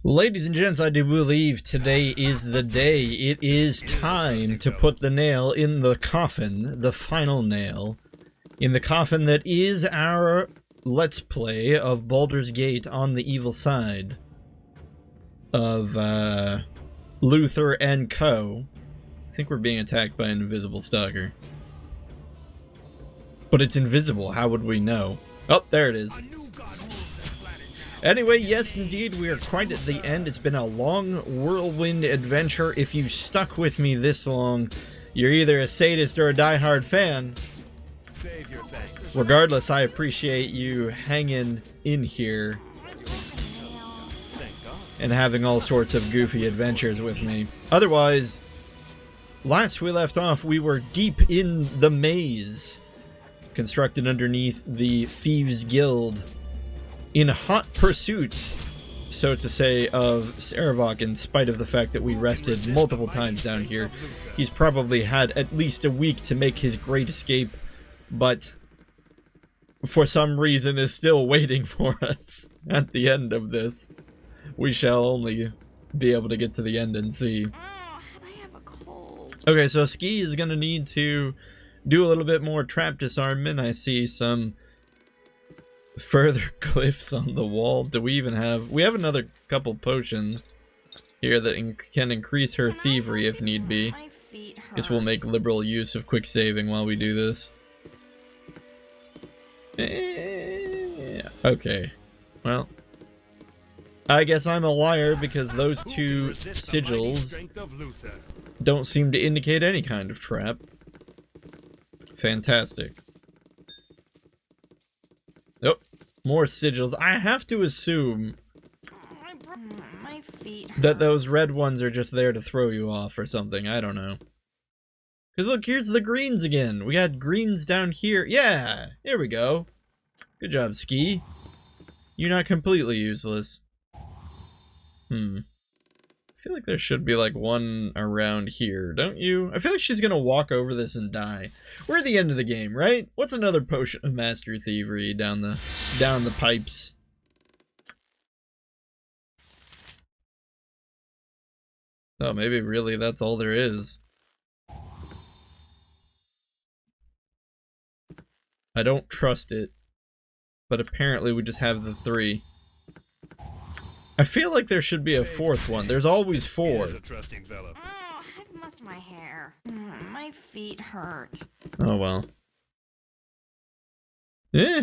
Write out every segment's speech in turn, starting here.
Ladies and gents, I do believe today is the day. It is time to put the nail in the coffin, the final nail, in the coffin that is our Let's Play of Baldur's Gate on the evil side of Luther and co. I think we're being attacked by an invisible stalker. But it's invisible, how would we know? Oh, there it is. Anyway, yes indeed, we are quite at the end. It's been a long whirlwind adventure. If you've stuck with me this long, you're either a sadist or a diehard fan. Regardless, I appreciate you hanging in here and having all sorts of goofy adventures with me. Otherwise, last we left off, we were deep in the maze constructed underneath the Thieves' Guild, in hot pursuit, so to say, of Sarevok, in spite of the fact that we rested multiple times down here. He's probably had at least a week to make his great escape, but for some reason is still waiting for us at the end of this. We shall only be able to get to the end and see. I have a cold. Okay, so Ski is going to need to do a little bit more trap disarmament. I see some further glyphs on the wall. Do we even have... We have another couple potions here that can increase her thievery if need be. My feet hurt. Guess we'll make liberal use of quick saving while we do this. Okay. Well, I guess I'm a liar because those two sigils don't seem to indicate any kind of trap. Fantastic. Nope. More sigils. I have to assume My feet hurt. that those red ones are just there to throw you off or something. I don't know. Because look, here's the greens again. We got greens down here. Yeah! Here we go. Good job, Ski. You're not completely useless. I feel like there should be like one around here, don't you? I feel like she's gonna walk over this and die. We're at the end of the game, right? What's another potion of master thievery down the pipes? Oh, maybe really that's all there is. I don't trust it, but apparently we just have the three. I feel like there should be a fourth one. There's always four. Oh, I've mussed my hair. My feet hurt. Oh well. Yeah.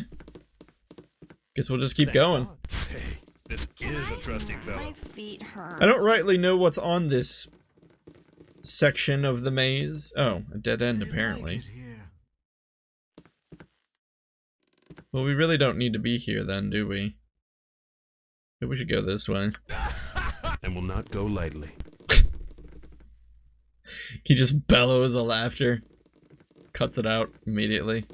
Guess we'll just keep going. Hey, this is a trusting fellow. My feet hurt. I don't rightly know what's on this section of the maze. Oh, a dead end apparently. Well, we really don't need to be here then, do we? Maybe we should go this way. And will not go lightly. He just bellows a laughter. Cuts it out immediately.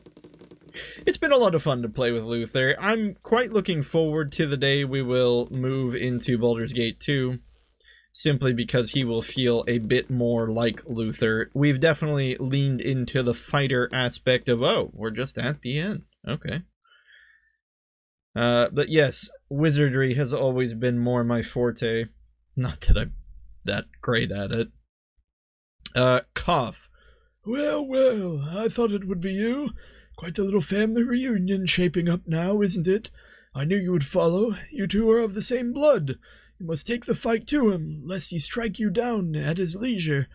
It's been a lot of fun to play with Luther. I'm quite looking forward to the day we will move into Baldur's Gate 2. Simply because he will feel a bit more like Luther. We've definitely leaned into the fighter aspect of, oh, we're just at the end. Okay. But yes, wizardry has always been more my forte. Not that I'm that great at it. Cough. Well, well, I thought it would be you. Quite a little family reunion shaping up now, isn't it? I knew you would follow. You two are of the same blood. You must take the fight to him, lest he strike you down at his leisure.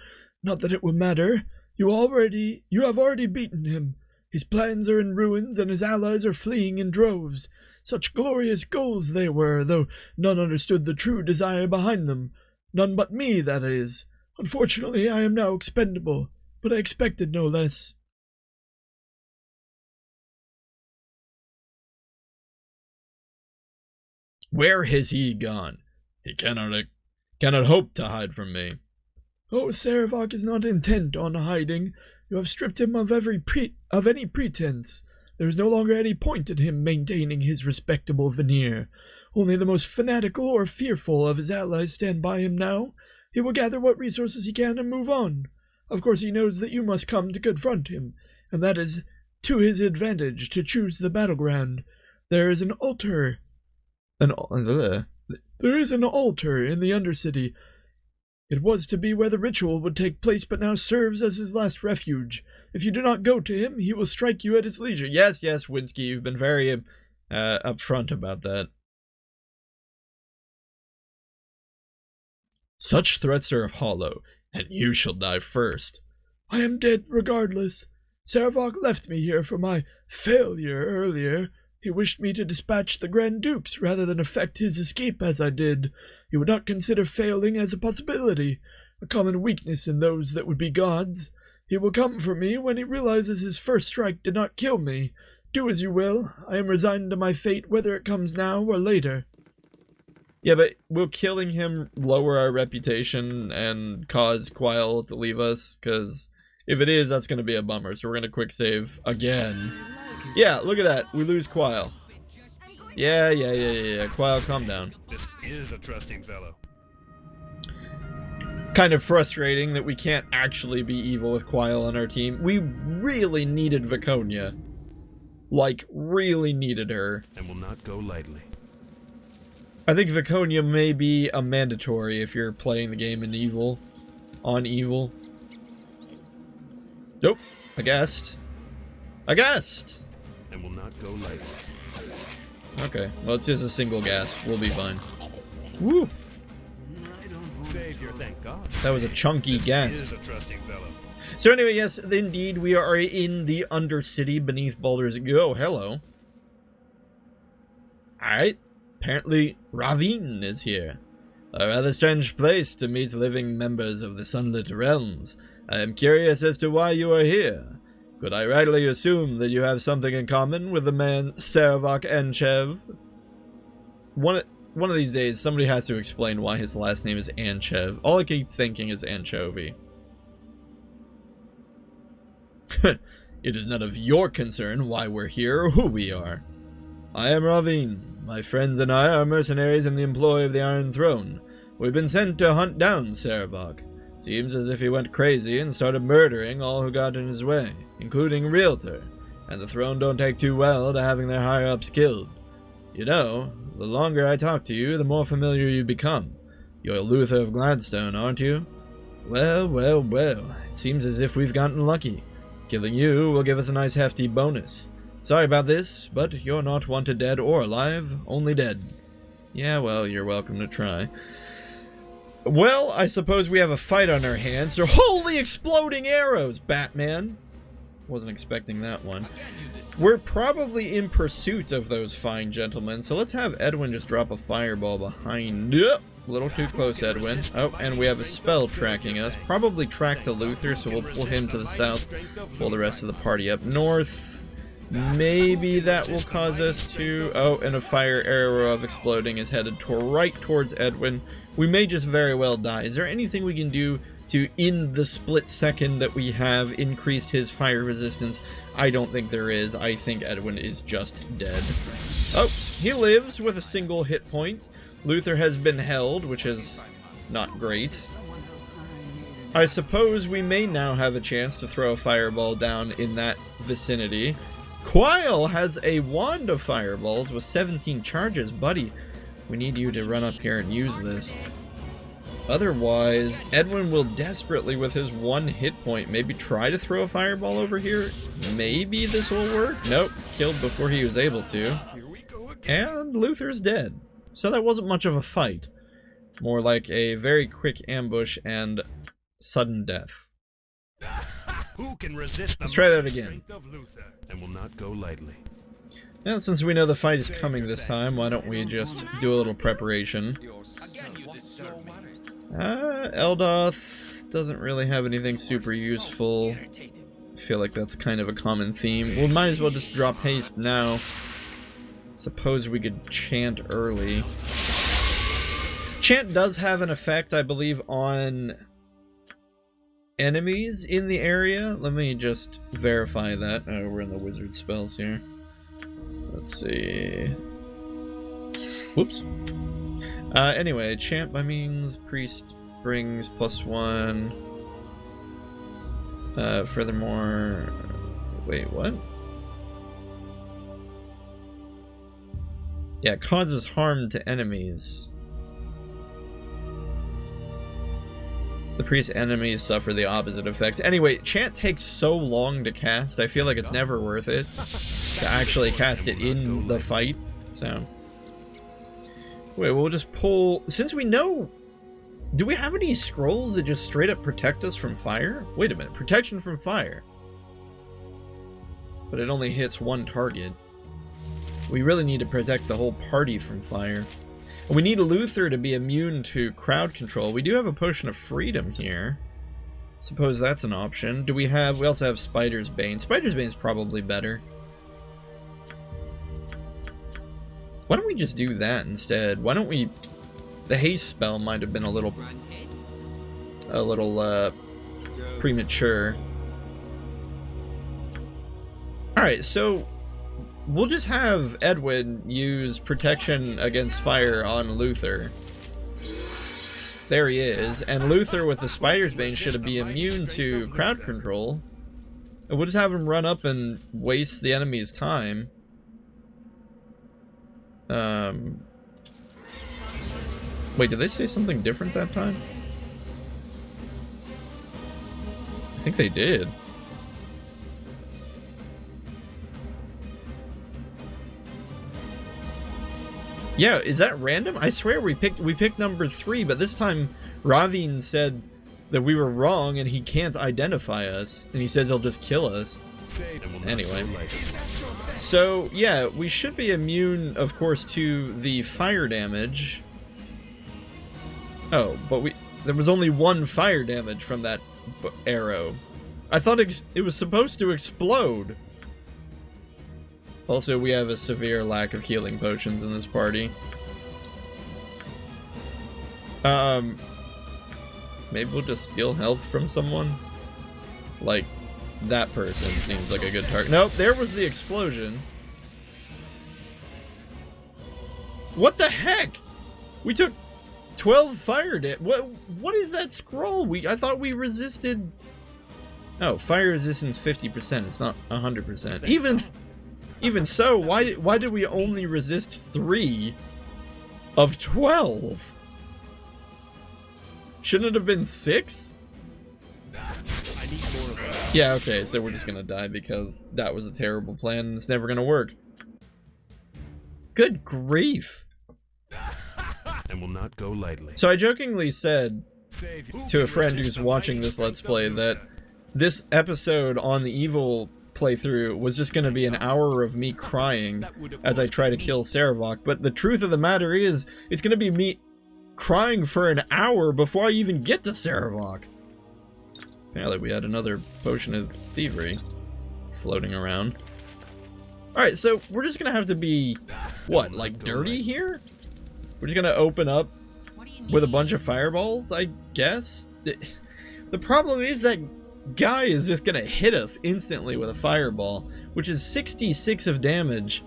Not that it will matter. You have already beaten him. His plans are in ruins, and his allies are fleeing in droves. Such glorious goals they were, though none understood the true desire behind them. None but me, that is. Unfortunately, I am now expendable, but I expected no less. Where has he gone? He cannot hope to hide from me. Oh, Sarevok is not intent on hiding. You have stripped him of any pretense. There is no longer any point in him maintaining his respectable veneer. Only the most fanatical or fearful of his allies stand by him now. He will gather what resources he can and move on. Of course he knows that you must come to confront him, and that is to his advantage to choose the battleground. There is an altar There is an altar in the Undercity. It was to be where the ritual would take place, but now serves as his last refuge. If you do not go to him, he will strike you at his leisure. Yes, yes, Winsky, you've been very upfront about that. Such threats are hollow, and you shall die first. I am dead regardless. Saravok left me here for my failure earlier. He wished me to dispatch the Grand Dukes rather than effect his escape as I did. He would not consider failing as a possibility, a common weakness in those that would be gods. He will come for me when he realizes his first strike did not kill me. Do as you will. I am resigned to my fate, whether it comes now or later. Yeah, but will killing him lower our reputation and cause Quile to leave us? Because if it is, that's going to be a bummer. So we're going to quick save again. Yeah, look at that. We lose Quile. Yeah. Quile, calm down. This is a trusting fellow. Kind of frustrating that we can't actually be evil with Quile on our team. We really needed Viconia. Like, really needed her. And will not go lightly. I think Viconia may be a mandatory if you're playing the game in evil. On evil. Nope. A guest. And will not go lightly. Okay. Well, it's just a single gas. We'll be fine. Woo! Savior, thank God. That was a chunky guest. Is a trusting fellow. So anyway, yes, indeed, we are in the Undercity beneath Baldur's Gate. Oh, hello. Alright. Apparently, Ravine is here. A rather strange place to meet living members of the Sunlit Realms. I am curious as to why you are here. Could I rightly assume that you have something in common with the man Saravok Anchev? One of these days, somebody has to explain why his last name is Anchev. All I keep thinking is anchovy. It is none of your concern why we're here or who we are. I am Ravine. My friends and I are mercenaries in the employ of the Iron Throne. We've been sent to hunt down Saravok. Seems as if he went crazy and started murdering all who got in his way, including Realtor, and the Throne don't take too well to having their higher-ups killed. You know, the longer I talk to you, the more familiar you become. You're Luther of Gladstone, aren't you? Well, it seems as if we've gotten lucky. Killing you will give us a nice hefty bonus. Sorry about this, but you're not wanted dead or alive, only dead. Yeah, well, you're welcome to try. Well, I suppose we have a fight on our hands. So, holy exploding arrows, Batman! Wasn't expecting that one. We're probably in pursuit of those fine gentlemen, so let's have Edwin just drop a fireball behind. Yep, a little too close, Edwin. Oh, and we have a spell tracking us. Probably track to Luther, so we'll pull him to the south, pull the rest of the party up north. Maybe that will cause us to... Oh, and a fire arrow of exploding is headed right towards Edwin. We may just very well die. Is there anything we can do to, in the split second that we have, increased his fire resistance? I don't think there is. I think Edwin is just dead. Oh, he lives with a single hit point. Luther has been held, which is not great. I suppose we may now have a chance to throw a fireball down in that vicinity. Quile has a wand of fireballs with 17 charges. Buddy, we need you to run up here and use this. Otherwise, Edwin will desperately, with his one hit point, maybe try to throw a fireball over here. Maybe this will work. Nope, killed before he was able to. And Luther's dead. So that wasn't much of a fight. More like a very quick ambush and sudden death. Who can resist Let's try that again. And will not go lightly. Now, since we know the fight is coming this time, why don't we just do a little preparation? Eldoth doesn't really have anything super useful. I feel like that's kind of a common theme. We might as well just drop haste now. Suppose we could chant early. Chant does have an effect, I believe, on enemies in the area. Let me just verify that. Oh, we're in the wizard spells here. Let's see. Whoops. Anyway, chant by means, priest brings +1. Furthermore... Wait, what? Yeah, causes harm to enemies. The priest's enemies suffer the opposite effects. Anyway, chant takes so long to cast, I feel like it's never worth it to actually cast it in the fight. So, wait, we'll just pull... Since we know... Do we have any scrolls that just straight up protect us from fire? Wait a minute, protection from fire. But it only hits one target. We really need to protect the whole party from fire. And we need Luther to be immune to crowd control. We do have a potion of freedom here. Suppose that's an option. Do we have... We also have Spider's Bane. Spider's Bane is probably better. Why don't we just do that instead? Why don't we... The haste spell might have been a little premature. Alright, so we'll just have Edwin use protection against fire on Luther. There he is. And Luther with the Spider's Bane should be immune to crowd control. And we'll just have him run up and waste the enemy's time. Wait, did they say something different that time? I think they did. Yeah, is that random? I swear we picked number 3, but this time Ravine said that we were wrong and he can't identify us, and he says he'll just kill us. Anyway. So, yeah, we should be immune, of course, to the fire damage. Oh, but there was only 1 fire damage from that arrow. I thought it was supposed to explode. Also, we have a severe lack of healing potions in this party. Maybe we'll just steal health from someone? Like, that person seems like a good target. Nope, there was the explosion. What the heck? We took 12 fire damage. What is that scroll? I thought we resisted... Oh, fire resistance 50%. It's not 100%. Even so, why did we only resist 3 of 12? Shouldn't it have been 6? I need more of that. Yeah, okay, so we're just gonna die because that was a terrible plan and it's never gonna work. Good grief. And will not go lightly. So I jokingly said to a friend who's watching this Let's Play that this episode on the evil playthrough was just going to be an hour of me crying as I try to kill Saravok, but the truth of the matter is it's going to be me crying for an hour before I even get to Saravok. Apparently we had another potion of thievery floating around. Alright, so we're just going to have to be, what, like dirty here? We're just going to open up with a bunch of fireballs, I guess? The problem is that guy is just gonna hit us instantly with a fireball, which is 66 of damage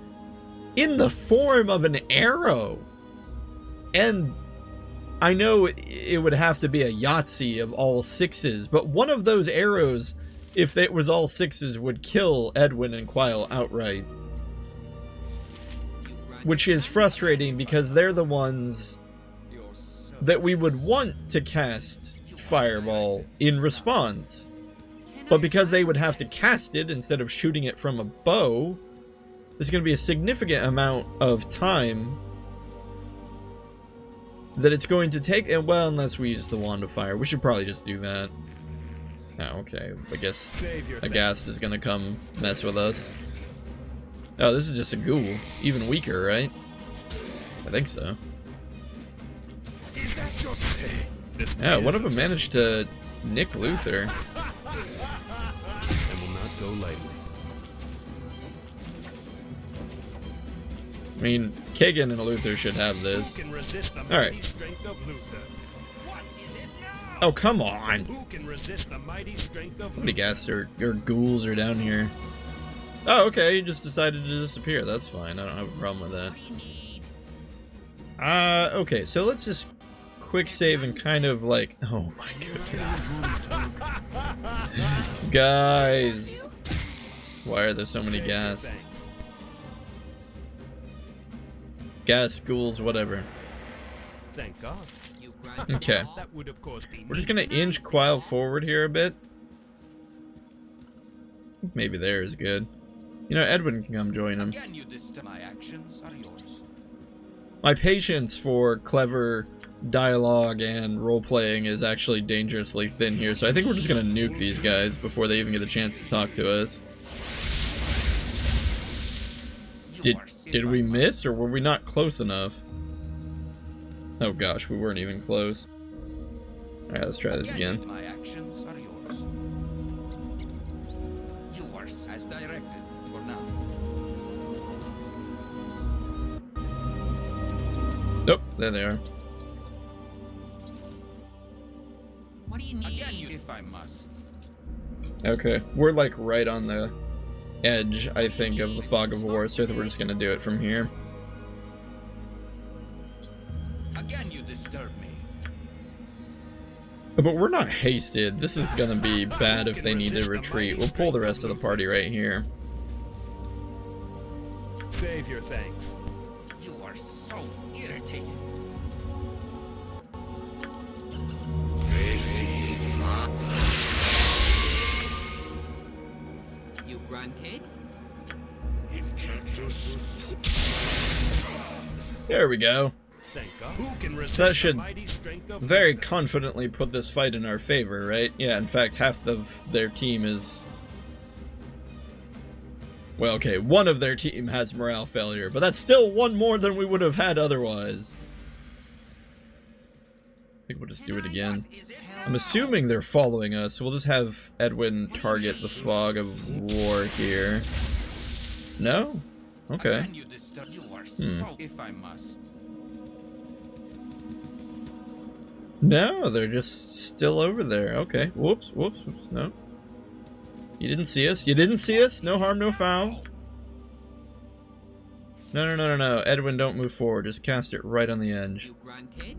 in the form of an arrow. And I know it would have to be a Yahtzee of all 6s, but one of those arrows, if it was all 6s, would kill Edwin and Quile outright. Which is frustrating because they're the ones that we would want to cast Fireball in response. But because they would have to cast it instead of shooting it from a bow, there's going to be a significant amount of time that it's going to take. And well, unless we use the Wand of Fire, we should probably just do that. Oh, okay. I guess Agast is going to come mess with us. Oh, this is just a ghoul. Even weaker, right? I think so. Yeah, one of them managed to nick Luther. And will not go lightly. I mean, Kagan and Luther should have this. Alright. Oh, come on! How many ghasts or ghouls are down here? Oh, okay, he just decided to disappear. That's fine. I don't have a problem with that. Okay, so let's just quick save and kind of like... Oh my goodness. Guys! Why are there so many ghasts? Ghast, ghouls, whatever. Thank God. Okay. That would of course be We're just gonna inch Quile forward here a bit. Maybe there is good. You know, Edwin can come join him. Again, you disturb my actions are yours. My patience for clever dialogue and role-playing is actually dangerously thin here, so I think we're just gonna nuke these guys before they even get a chance to talk to us. Did we miss, or were we not close enough? Oh gosh, we weren't even close. Alright, let's try this again. My actions are yours. Yours as directed for now. Nope, there they are. What do you need? Again, if I must. Okay, we're like right on the edge, I think, of the Fog of War, so I think we're just gonna do it from here. Again, you disturb me. But we're not hasted. This is gonna be bad if they need to retreat. We'll pull the rest of the party right here. Save your thanks. You are so irritating. You grunted? There we go. Thank God. Who can resist That the should mighty strength of very confidently put this fight in our favor, right? Yeah, in fact, half of their team is... Well, okay, one of their team has morale failure, but that's still one more than we would have had otherwise. I think we'll just do it again. I'm assuming they're following us, so we'll just have Edwin target the Fog of War here. No? Okay. Again, you disturb. You are so if I must. No, they're just still over there. Okay. Whoops, whoops, whoops. No. You didn't see us. You didn't see us. No harm, no foul. No, no, no, no, no. Edwin, don't move forward. Just cast it right on the edge. You grunted?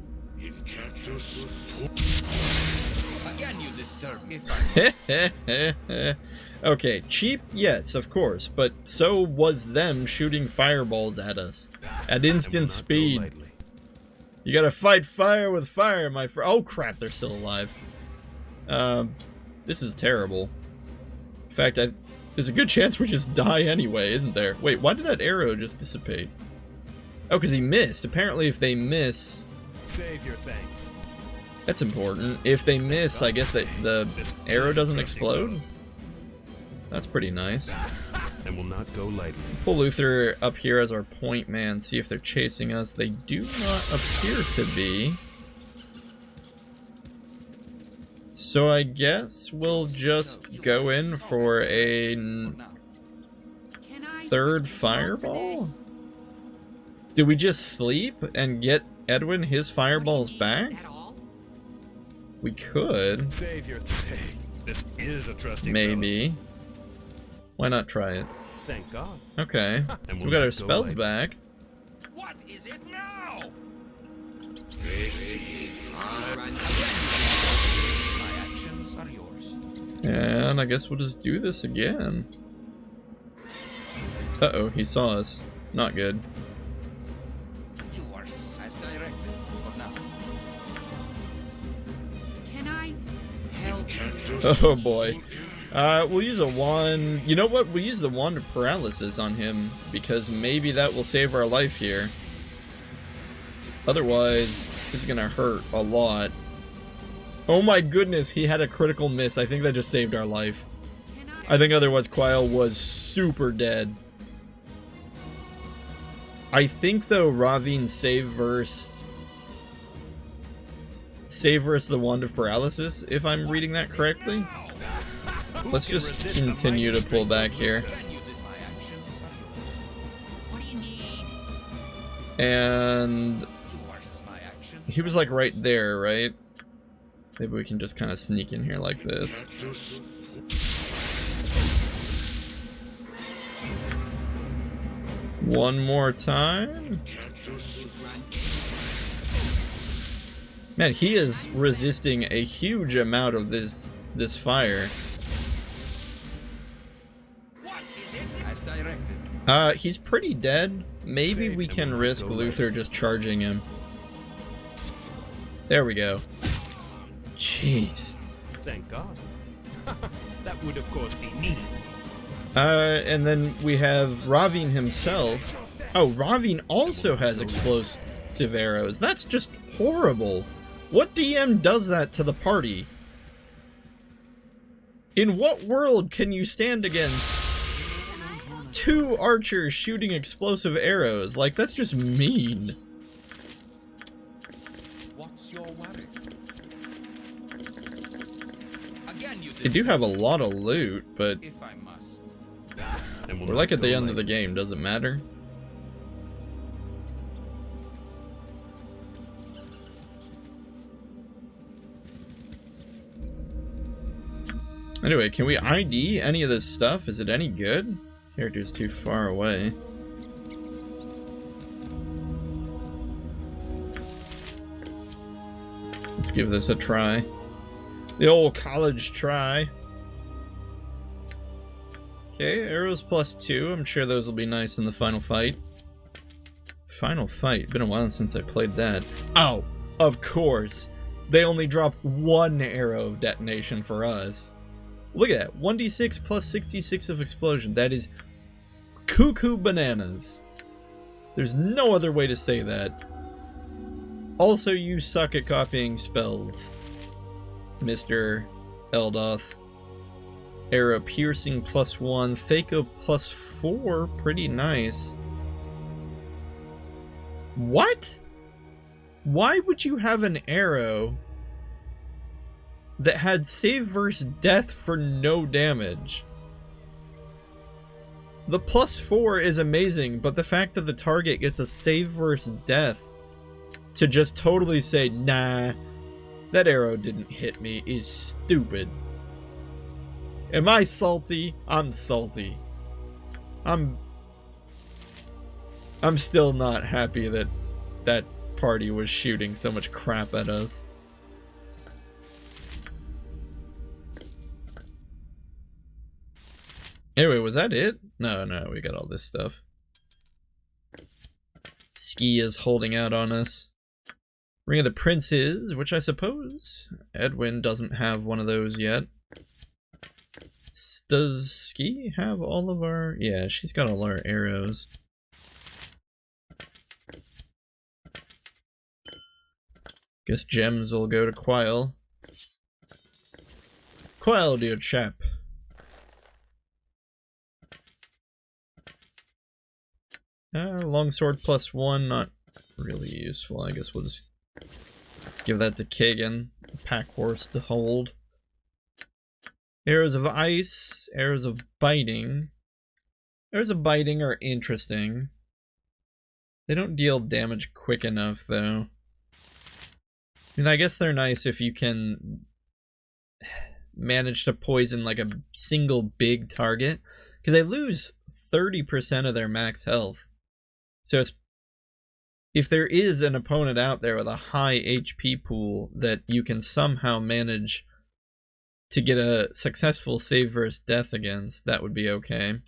Again, you disturb me. If I Okay, cheap, yes, of course, but so was them shooting fireballs at us at and will instant not go speed. lightly. You gotta fight fire with fire, my friend. Oh crap, they're still alive. This is terrible. In fact, there's a good chance we just die anyway, isn't there? Wait, why did that arrow just dissipate? Oh, because he missed. Apparently, if they miss, Save your thanks. that's important. If they miss, I guess that the arrow doesn't explode. That's pretty nice. And will not go lightly. Pull Luther up here as our point man, see if they're chasing us. They do not appear to be. So I guess we'll just go in for a third fireball? Did we just sleep and get Edwin his fireballs back? At all? We could. Save your thanks. This is a trusty Maybe. Why not try it? fellow. Thank God. Okay. And will We got our not go spells lightly. back. What is it now? Grunted? My actions are yours. And I guess we'll just do this again. Uh-oh, he saw us. Not good. You are as directed for now. Can I help? Oh boy. We'll use a wand. You know what? We'll use the wand of paralysis on him because maybe that will save our life here. Otherwise, this is gonna hurt a lot. Oh my goodness, he had a critical miss. I think that just saved our life. Can I? I think otherwise Quile was super dead. I think though Ravine save verse the wand of paralysis, if I'm reading that correctly. Who Let's can just resist the continue mighty to pull strength back of here. Again, you dis my actions are yours. What do you need? And You are my actions. he was like right there, right? Maybe we can just kind of sneak in here like this. One more time. Man, he is resisting a huge amount of this fire. What is it? As directed. He's pretty dead. Maybe we can risk Luther just charging him. There we go. Jeez. Thank God. That would, of course, be needed. And then we have Ravine himself. Oh, Ravine also has explosive arrows. That's just horrible. What DM does that to the party? In what world can you stand against 2 archers shooting explosive arrows? Like, that's just mean. What's your worry? Again, you They do have a lot of loot, but if I must. And will we're not like at the go end of the lightly. game, doesn't matter. Anyway, can we ID any of this stuff? Is it any good? Character's too far away. Let's give this a try. The old college try. Okay, arrows +2. I'm sure those will be nice in the final fight. Final fight? Been a while since I played that. Oh, of course. They only drop 1 arrow of detonation for us. Look at that. 1d6 plus 66 of explosion. That is cuckoo bananas. There's no other way to say that. Also, you suck at copying spells, Mr. Eldoth. Arrow piercing +1. Thaco +4. Pretty nice. What? Why would you have an arrow that had save versus death for no damage? The +4 is amazing, but the fact that the target gets a save versus death to just totally say, nah, that arrow didn't hit me, is stupid. Am I salty? I'm salty. I'm still not happy that that party was shooting so much crap at us. Anyway, was that it? No, we got all this stuff. Ski is holding out on us. Ring of the Princes, which I suppose Edwin doesn't have one of those yet. Does Ski have all of our... Yeah, she's got all our arrows. Guess gems will go to Quile. Quile, dear chap. Longsword +1, not really useful. I guess we'll just give that to Kagan. Pack horse to hold. Arrows of ice, arrows of biting. Arrows of biting are interesting. They don't deal damage quick enough, though. I mean, I guess they're nice if you can manage to poison like a single big target, because they lose 30% of their max health. So it's, if there is an opponent out there with a high HP pool that you can somehow manage to get a successful save versus death against, that would be okay.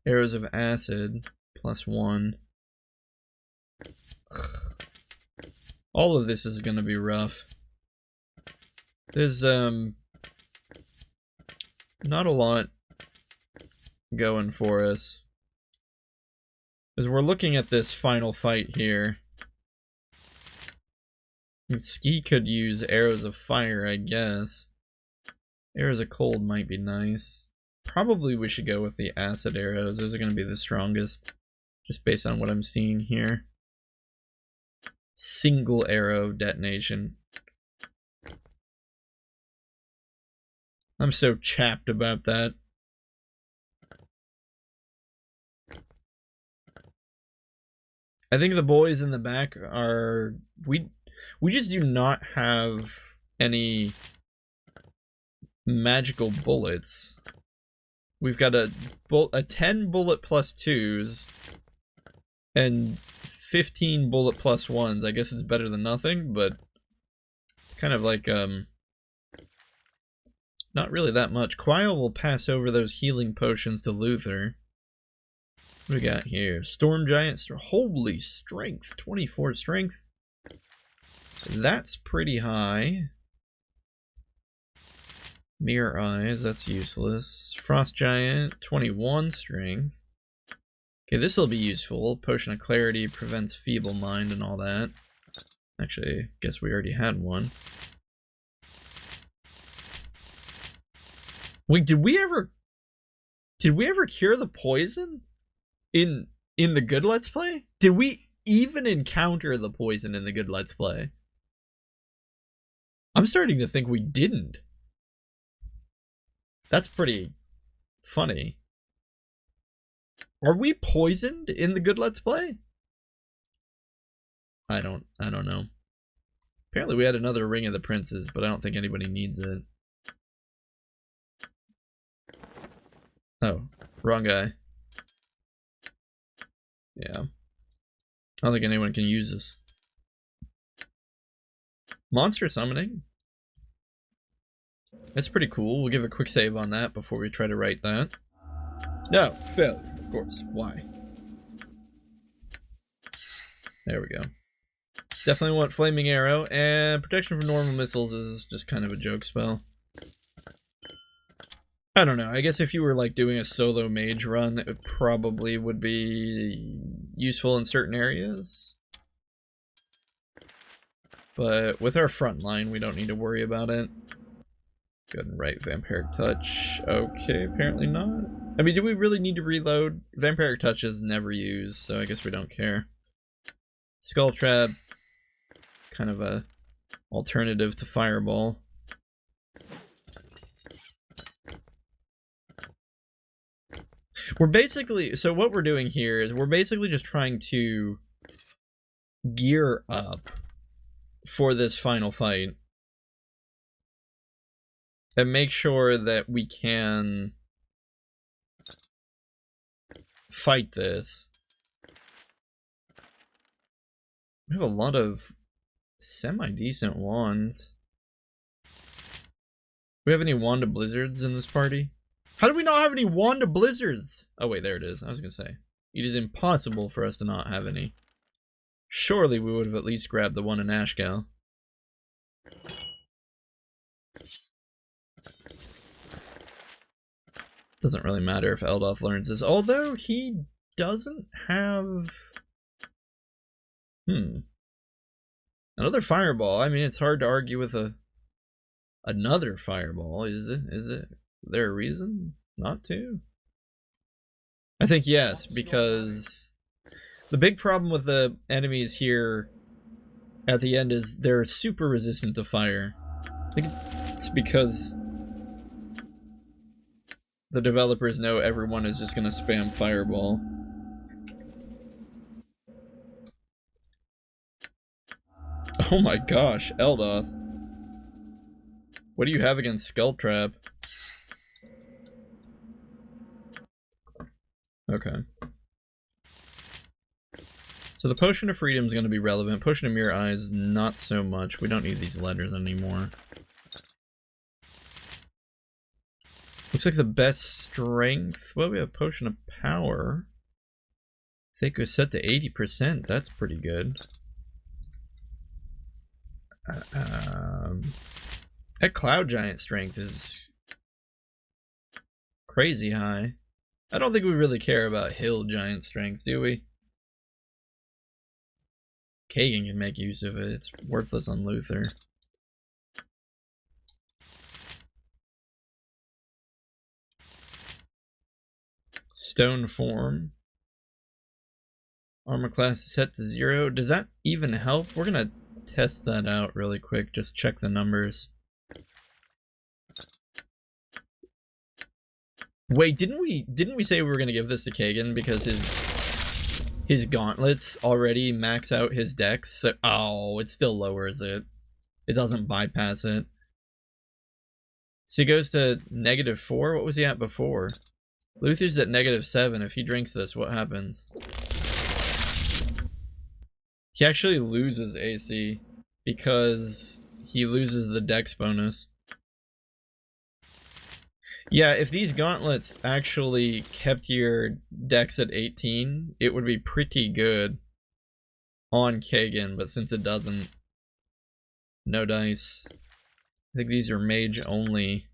Arrows of acid +1. All of this is gonna be rough. There's not a lot going for us. As we're looking at this final fight here, Ski could use arrows of fire, I guess. Arrows of cold might be nice. Probably we should go with the acid arrows. Those are going to be the strongest, just based on what I'm seeing here. Single arrow detonation. I'm so chapped about that. I think the boys in the back are... We just do not have any magical bullets. We've got a 10 bullet +2s and 15 bullet +1s. I guess it's better than nothing, but it's kind of like not really that much. Quile will pass over those healing potions to Luther. What do we got here? Storm Giants. Holy strength. 24 strength. That's pretty high. Mirror Eyes, that's useless. Frost Giant, 21 strength. Okay, this will be useful. Potion of Clarity prevents Feeble Mind and all that. Actually, I guess we already had one. Wait, did we ever cure the poison in the good Let's Play? Did we even encounter the poison in the good Let's Play? I'm starting to think we didn't. That's pretty funny. Are we poisoned in the good Let's Play? I don't know. Apparently we had another Ring of the Princes, but I don't think anybody needs it. Oh, wrong guy. Yeah. I don't think anyone can use this. Monster summoning. That's pretty cool. We'll give a quick save on that before we try to write that. No, failure, of course. Why? There we go. Definitely want Flaming Arrow, and protection from normal missiles is just kind of a joke spell. I don't know. I guess if you were like doing a solo mage run, it probably would be useful in certain areas. But with our front line, we don't need to worry about it. Go ahead and write Vampiric Touch. Okay, apparently not. I mean, do we really need to reload? Vampiric Touch is never used, so I guess we don't care. Skull Trap, kind of a alternative to Fireball. We're basically, so what we're doing here is we're basically just trying to gear up for this final fight and make sure that we can fight this. We have a lot of semi-decent wands. Do we have any Wand of Blizzards in this party? How do we not have any Wand of Blizzards? Oh wait, there it is. I was gonna say. It is impossible for us to not have any. Surely we would have at least grabbed the one in Ashgal. Doesn't really matter if Eldoth learns this. Although he doesn't have... Another Fireball. I mean, it's hard to argue with another Fireball. Is it? Is there a reason not to? I think yes, because the big problem with the enemies here at the end is they're super resistant to fire. I think it's because the developers know everyone is just going to spam Fireball. Oh my gosh, Eldoth. What do you have against Skull Trap? Okay. So the Potion of Freedom is going to be relevant. Potion of Mirror Eyes, not so much. We don't need these letters anymore. Looks like the best strength. Well, we have Potion of Power. I think it was set to 80%. That's pretty good. That Cloud Giant strength is crazy high. I don't think we really care about Hill Giant strength, do we? Kagan can make use of it. It's worthless on Luther. Stone Form. Armor class is set to 0. Does that even help? We're gonna test that out really quick. Just check the numbers. Wait, didn't we say we were gonna give this to Kagan because his gauntlets already max out his dex? So, oh, it still lowers it. It doesn't bypass it. So he goes to -4. What was he at before? Luther's at -7. If he drinks this, what happens? He actually loses AC because he loses the dex bonus. Yeah, if these gauntlets actually kept your dex at 18, it would be pretty good on Kagan, but since it doesn't, no dice. I think these are mage-only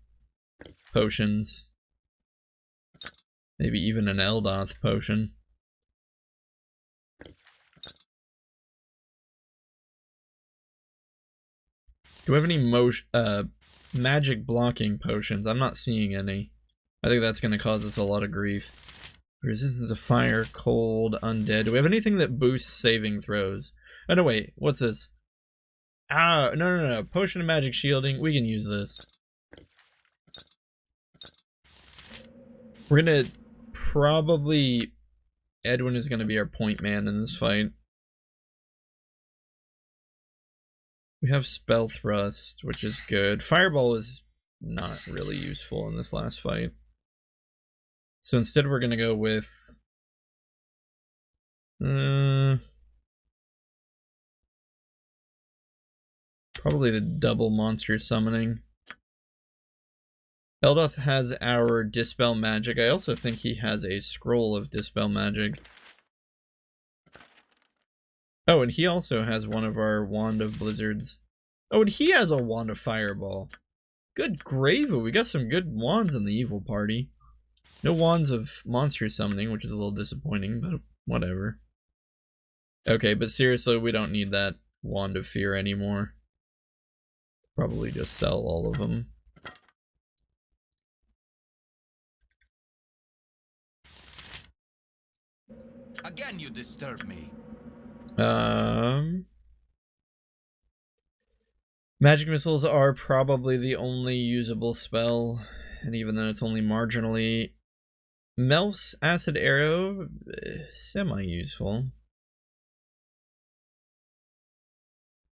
potions. Maybe even an Eldoth potion. Do we have any magic blocking potions? I'm not seeing any. I think that's going to cause us a lot of grief. Resistance to fire, cold, undead. Do we have anything that boosts saving throws? Oh no, wait. What's this? Ah, no. Potion of magic shielding. We can use this. We're going to probably... Edwin is going to be our point man in this fight. We have Spell Thrust, which is good. Fireball is not really useful in this last fight. So instead we're going to go with... probably the double monster summoning. Eldoth has our Dispel Magic. I also think he has a Scroll of Dispel Magic. Oh, and he also has one of our Wand of Blizzards. Oh, and he has a Wand of Fireball. Good gravy. We got some good wands in the evil party. No wands of monster summoning, which is a little disappointing, but whatever. Okay, but seriously, we don't need that Wand of Fear anymore. Probably just sell all of them. Again, you disturb me. Magic missiles are probably the only usable spell, and even then it's only marginally. Melf's acid arrow, semi-useful.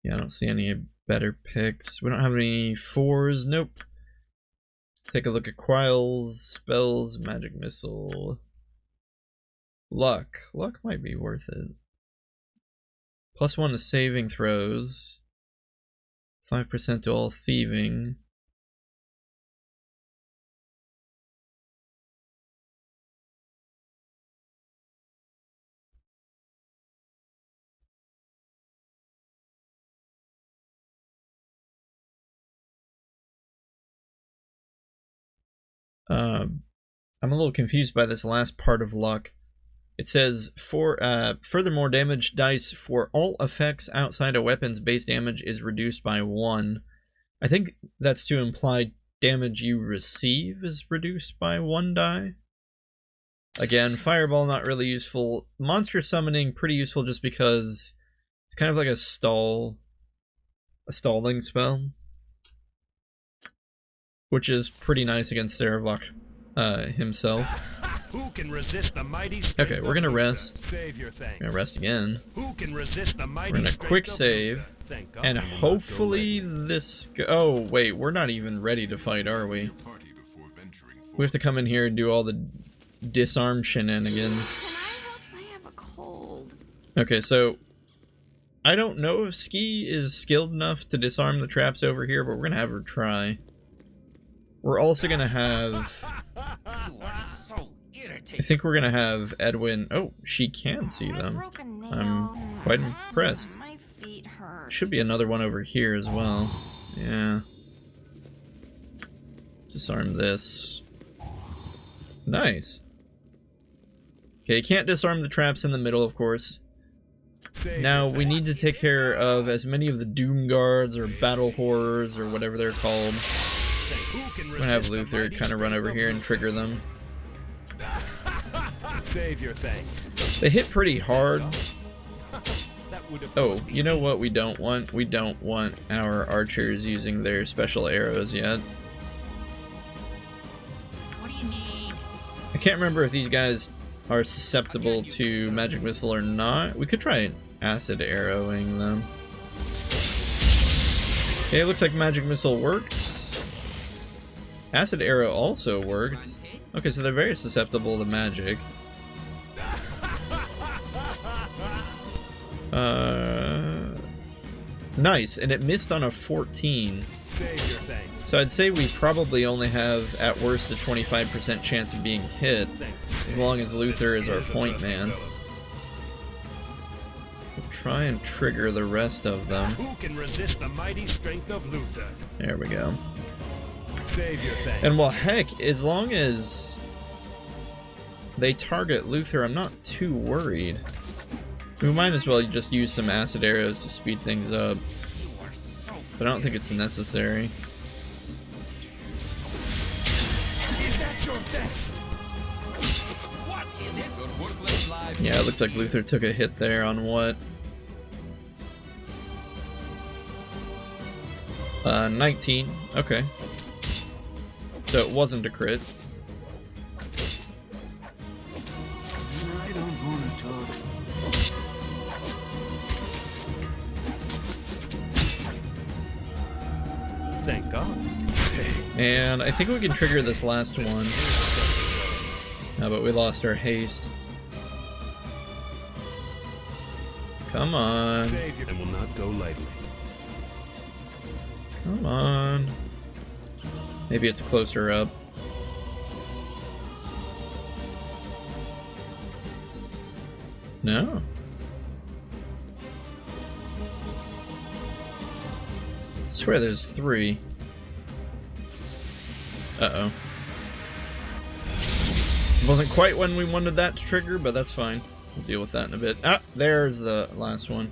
Yeah, I don't see any better picks. We don't have any 4s. Nope. Take a look at Quiles, spells, magic missile. Luck. Luck might be worth it. +1 to saving throws. 5% to all thieving. I'm a little confused by this last part of luck. It says, furthermore, damage dice for all effects outside a weapon's base damage is reduced by 1. I think that's to imply damage you receive is reduced by 1 die. Again, Fireball not really useful. Monster Summoning pretty useful just because it's kind of like a stalling spell. Which is pretty nice against Saravok himself. Who can resist the mighty Okay, we're gonna rest. Save your thanks. We're gonna rest again. Who can resist the mighty We're gonna quick save. And hopefully this... Oh, wait, we're not even ready to fight, are we? We have to come in here and do all the disarm shenanigans. Can I help? I have a cold. Okay, so... I don't know if Ski is skilled enough to disarm the traps over here, but we're gonna have her try. We're also gonna have... You are so irritating. I think we're gonna have Edwin... Oh, she can see them. Broke a nail. I'm quite impressed. My feet hurt. Should be another one over here as well. Yeah. Disarm this. Nice. Okay, you can't disarm the traps in the middle, of course. Now, we need to take care of as many of the Doom Guards or Battle Horrors or whatever they're called. I'm gonna have Luther kind of run over here and trigger them. Save your thanks. They hit pretty hard. Oh, you know what we don't want? We don't want our archers using their special arrows yet. What do you need? I can't remember if these guys are susceptible to magic missile or not. We could try acid arrowing them. Okay, it looks like magic missile worked. Acid arrow also worked. Okay, so they're very susceptible to magic. Nice, and it missed on a 14. Save your thanks. So I'd say we probably only have, at worst, a 25% chance of being hit, as long as Luther is our point man. We'll try and trigger the rest of them. Who can resist the mighty strength of Luther? There we go. Save your thanks. And well, heck, as long as they target Luther, I'm not too worried. We might as well just use some acid arrows to speed things up. But I don't think it's necessary. Is that your death? What is it? Your worthless life. Yeah, it looks like Luther took a hit there on what? 19. Okay. So it wasn't a crit. I don't want to talk. Thank God. And I think we can trigger this last one. No, but we lost our haste. Come on. Save your and will not go lightly. Come on. Maybe it's closer up. No. I swear there's 3. Uh-oh. Wasn't quite when we wanted that to trigger, but that's fine. We'll deal with that in a bit. Ah, there's the last one.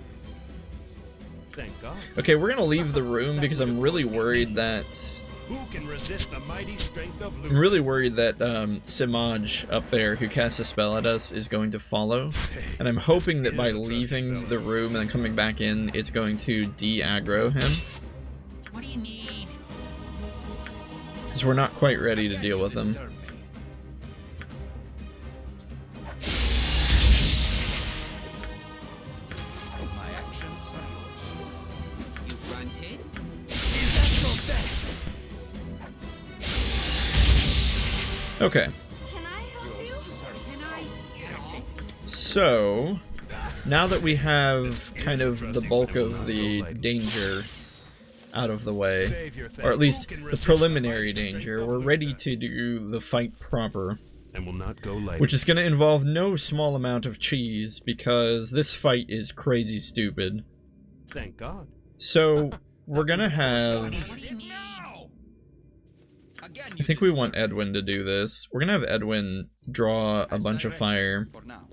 Thank God. Okay, we're gonna leave the room because I'm really worried that... Who can resist the mighty strength of I'm Luther? really worried that Simaj up there, who casts a spell at us, is going to follow. And I'm hoping that by leaving the room and then coming back in, it's going to de-aggro him. What do you need? Because we're not quite ready to deal with him. Disturb me. My actions are yours. You fronted? Okay, Can I help you? Can I? so now that we have kind of the bulk of the danger out of the way, Save your thanks. or at least Who can the resist preliminary mighty strength danger, of we're Luther? ready to do the fight proper. And will not go lightly. Which is going to involve no small amount of cheese, because this fight is crazy stupid. Thank God. So, we're going to have... What do you need? Now! Again, I think we want Edwin to do this. We're going to have Edwin draw a bunch of fire. For now.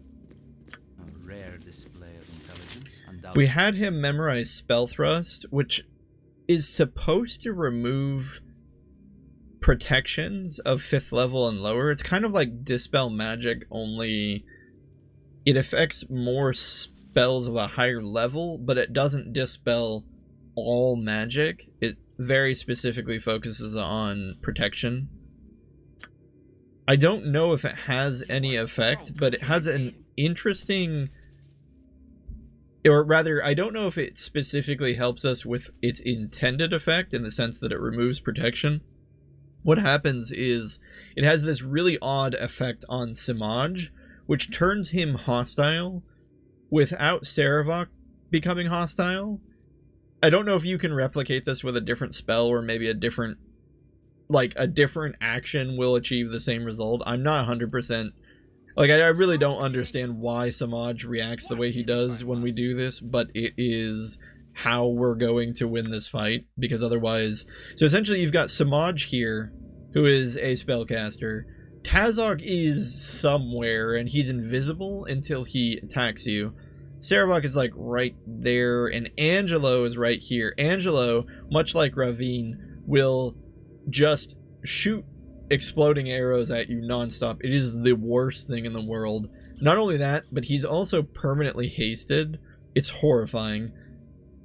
A rare display of intelligence. We had him memorize Spell Thrust, which is supposed to remove protections of 5th level and lower. It's kind of like Dispel Magic, only it affects more spells of a higher level, but it doesn't dispel all magic. It very specifically focuses on protection. I don't know if it has any effect, but it has an interesting... Or rather, I don't know if it specifically helps us with its intended effect in the sense that it removes protection. What happens is it has this really odd effect on Simaj, which turns him hostile without Saravok becoming hostile. I don't know if you can replicate this with a different spell or maybe a different action will achieve the same result. I'm not 100%. Like, I really don't understand why Samaj reacts the way he does when we do this, but it is how we're going to win this fight, because otherwise... So essentially you've got Samaj here, who is a spellcaster. Tazok is somewhere, and he's invisible until he attacks you. Saravok is, like, right there, and Angelo is right here. Angelo, much like Ravine, will just shoot exploding arrows at you nonstop. It is the worst thing in the world. Not only that, but he's also permanently hasted. It's horrifying.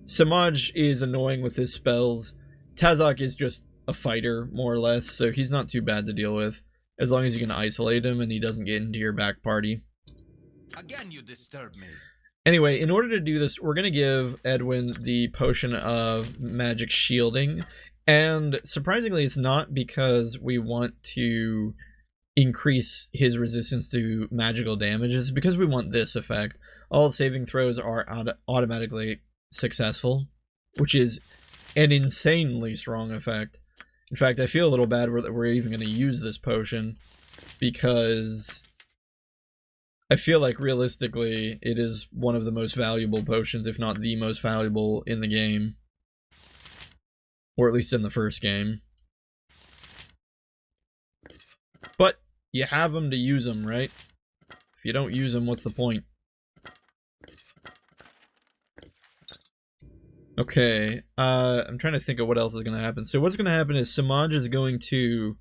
Samaj is annoying with his spells. Tazok is just a fighter, more or less, so he's not too bad to deal with, as long as you can isolate him and he doesn't get into your back party. Again, you disturb me. Anyway, in order to do this, we're going to give Edwin the potion of magic shielding. And surprisingly, it's not because we want to increase his resistance to magical damage. It's because we want this effect. All saving throws are automatically successful. which is an insanely strong effect. In fact, I feel a little bad that we're even going to use this potion, because I feel like realistically it is one of the most valuable potions, if not the most valuable in the game. Or at least in the first game. But you have them to use them, right? If you don't use them, what's the point? Okay, I'm trying to think of what else is going to happen. So what's going to happen is Samaj is going to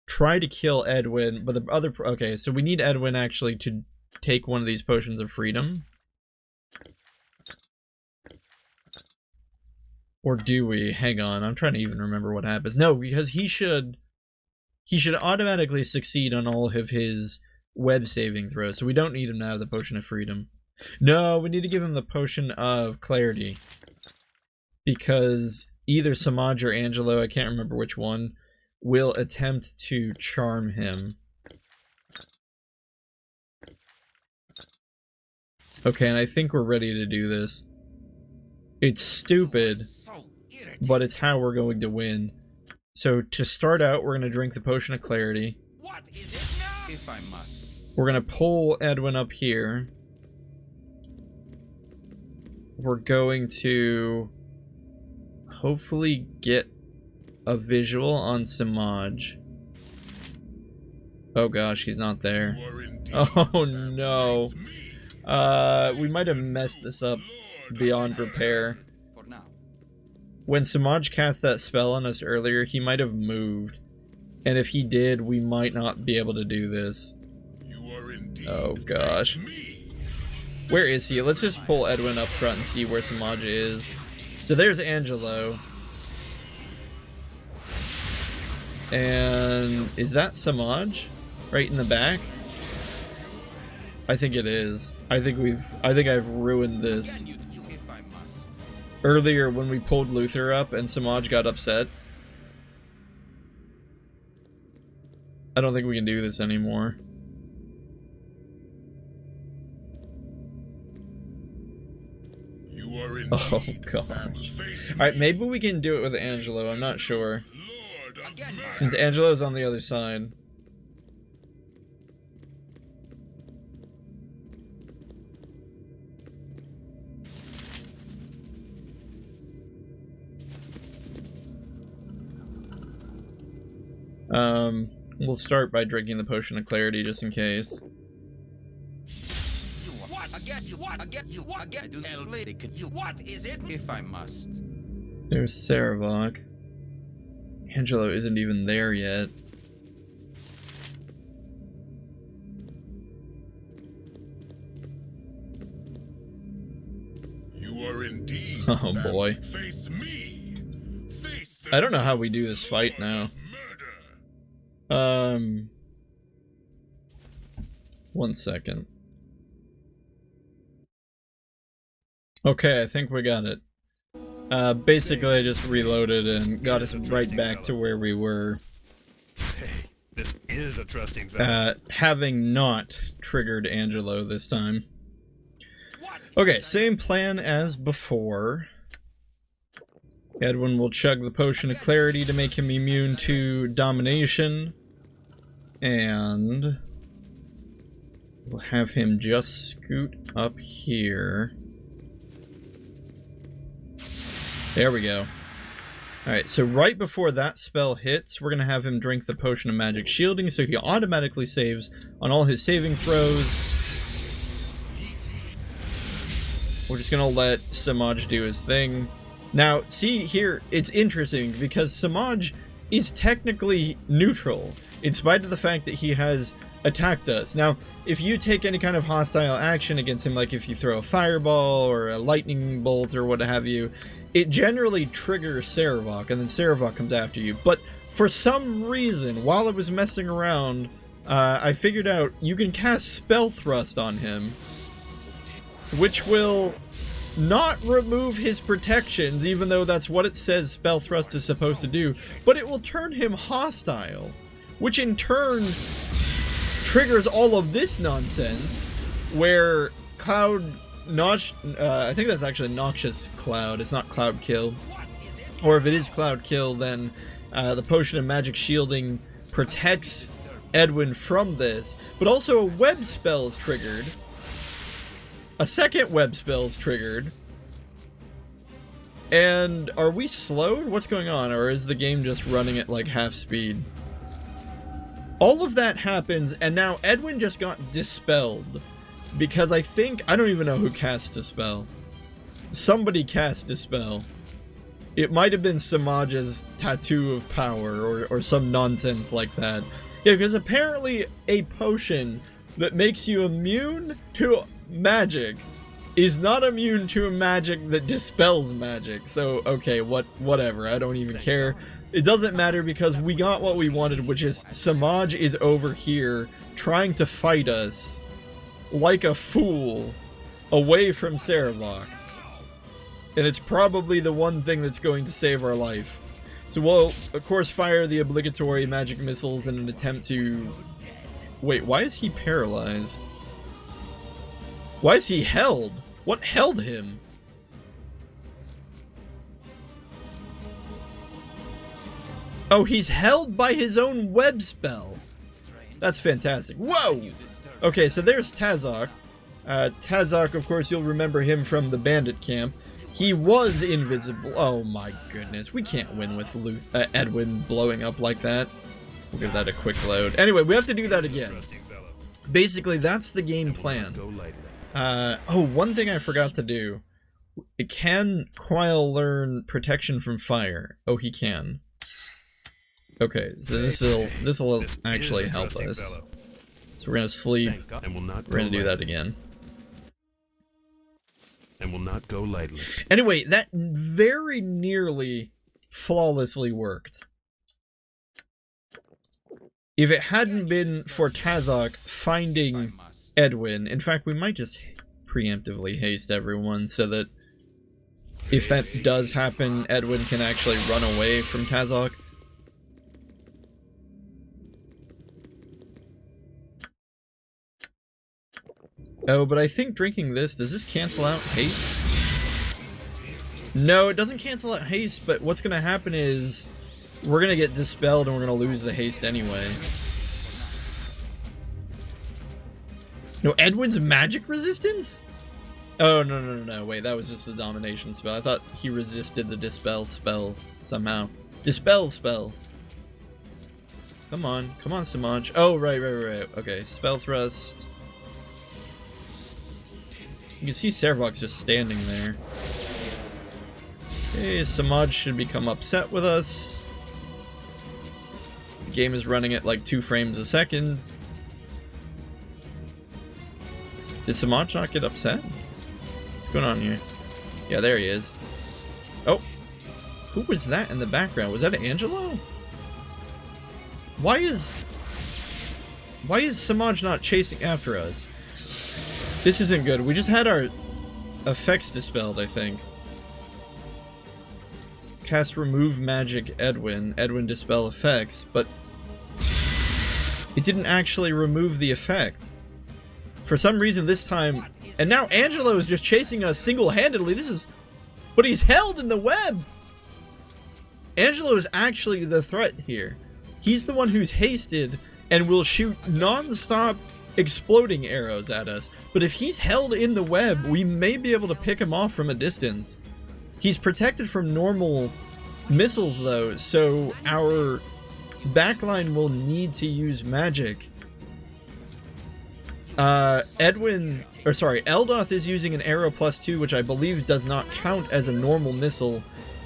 try to kill Edwin, but the other... Okay, so we need Edwin actually to take one of these potions of freedom. Or do we? Hang on, I'm trying to even remember what happens. No, because he should automatically succeed on all of his web saving throws, so we don't need him to have the potion of freedom. No, we need to give him the potion of clarity. Because either Samaj or Angelo, I can't remember which one, will attempt to charm him. Okay, and I think we're ready to do this. It's stupid, but it's how we're going to win. So to start out, we're going to drink the potion of clarity. What is it now? If I must. We're going to pull Edwin up here. We're going to hopefully get a visual on Samaj. Oh gosh, he's not there. Oh no. We might have messed this up beyond repair. When Samaj cast that spell on us earlier, he might have moved. And if he did, we might not be able to do this. Oh gosh. Where is he? Let's just pull Edwin up front and see where Samaj is. So there's Angelo. And is that Samaj? Right in the back? I think it is. I think I've ruined this. Earlier when we pulled Luther up and Samaj got upset. I don't think we can do this anymore. Oh god. Alright, maybe we can do it with Angelo, I'm not sure. Since Angelo's on the other side. We'll start by drinking the potion of clarity just in case. What is it? If I must. There's Saravok. Angelo isn't even there yet. You are indeed. Oh boy. Face me. Face I don't know how we do this fight now. One second. Okay, I think we got it. Basically I just reloaded and got us right back to where we were. Hey, this is a trusting fact. Having not triggered Angelo this time. Okay, same plan as before. Edwin will chug the potion of clarity to make him immune to domination. And we'll have him just scoot up here. There we go. Alright, so right before that spell hits, we're going to have him drink the potion of magic shielding, so he automatically saves on all his saving throws. We're just going to let Samaj do his thing. Now, see here, it's interesting because Samaj is technically neutral, in spite of the fact that he has attacked us. Now, if you take any kind of hostile action against him, like if you throw a fireball or a lightning bolt or what have you, it generally triggers Saravok, and then Saravok comes after you. But for some reason, while I was messing around, I figured out you can cast Spell Thrust on him, which will not remove his protections, even though that's what it says Spell Thrust is supposed to do, but it will turn him hostile, which in turn triggers all of this nonsense, where Cloud I think that's actually Noxious Cloud. It's not Cloud Kill. Or if it is Cloud Kill, then the Potion of Magic Shielding protects Edwin from this. But also a web spell is triggered. A second web spell is triggered. And are we slowed? What's going on? Or is the game just running at like half speed? All of that happens, and now Edwin just got dispelled. Because I don't even know who cast Dispel. Somebody cast Dispel. It might have been Samaj's Tattoo of Power, or some nonsense like that. Yeah, because apparently a potion that makes you immune to magic is not immune to a magic that dispels magic. So, okay, whatever, I don't even care. It doesn't matter because we got what we wanted, which is Samaj is over here trying to fight us like a fool away from Saravok. And it's probably the one thing that's going to save our life. So we'll, of course, fire the obligatory magic missiles in an attempt to... Wait, why is he paralyzed? Why is he held? What held him? Oh, he's held by his own web spell. That's fantastic. Whoa! Okay, so there's Tazok. Tazok, of course, you'll remember him from the bandit camp. He was invisible. Oh my goodness. We can't win with Edwin blowing up like that. We'll give that a quick load. Anyway, we have to do that again. Basically, that's the game plan. Oh, one thing I forgot to do. Can Quile learn protection from fire? Oh, he can. Okay, so this'll actually help us. So we're gonna sleep. We're gonna do that again. And will not go lightly. Anyway, that very nearly flawlessly worked. If it hadn't been for Tazok finding Edwin, in fact, we might just preemptively haste everyone so that if that does happen, Edwin can actually run away from Tazok. Oh, but I think drinking this, does this cancel out haste? No, it doesn't cancel out haste, but what's going to happen is we're going to get dispelled and we're going to lose the haste anyway. No, Edwin's magic resistance? Oh, no, wait, that was just the domination spell. I thought he resisted the dispel spell somehow. Dispel spell. Come on, Samaj. Oh, right. Okay, spell thrust. You can see Saravok's just standing there. Okay, Samaj should become upset with us. The game is running at like 2 frames a second. Did Samaj not get upset? What's going on here? Yeah, there he is. Oh! Who was that in the background? Was that Angelo? Why is Samaj not chasing after us? This isn't good. We just had our effects dispelled, I think. Cast Remove Magic Edwin. Edwin dispel effects, but it didn't actually remove the effect. For some reason this time... And now Angelo is just chasing us single-handedly. This is... But he's held in the web! Angelo is actually the threat here. He's the one who's hasted and will shoot non-stop exploding arrows at us. But if he's held in the web, we may be able to pick him off from a distance. He's protected from normal missiles, though, so our backline will need to use magic. Eldoth is using an arrow +2, which I believe does not count as a normal missile.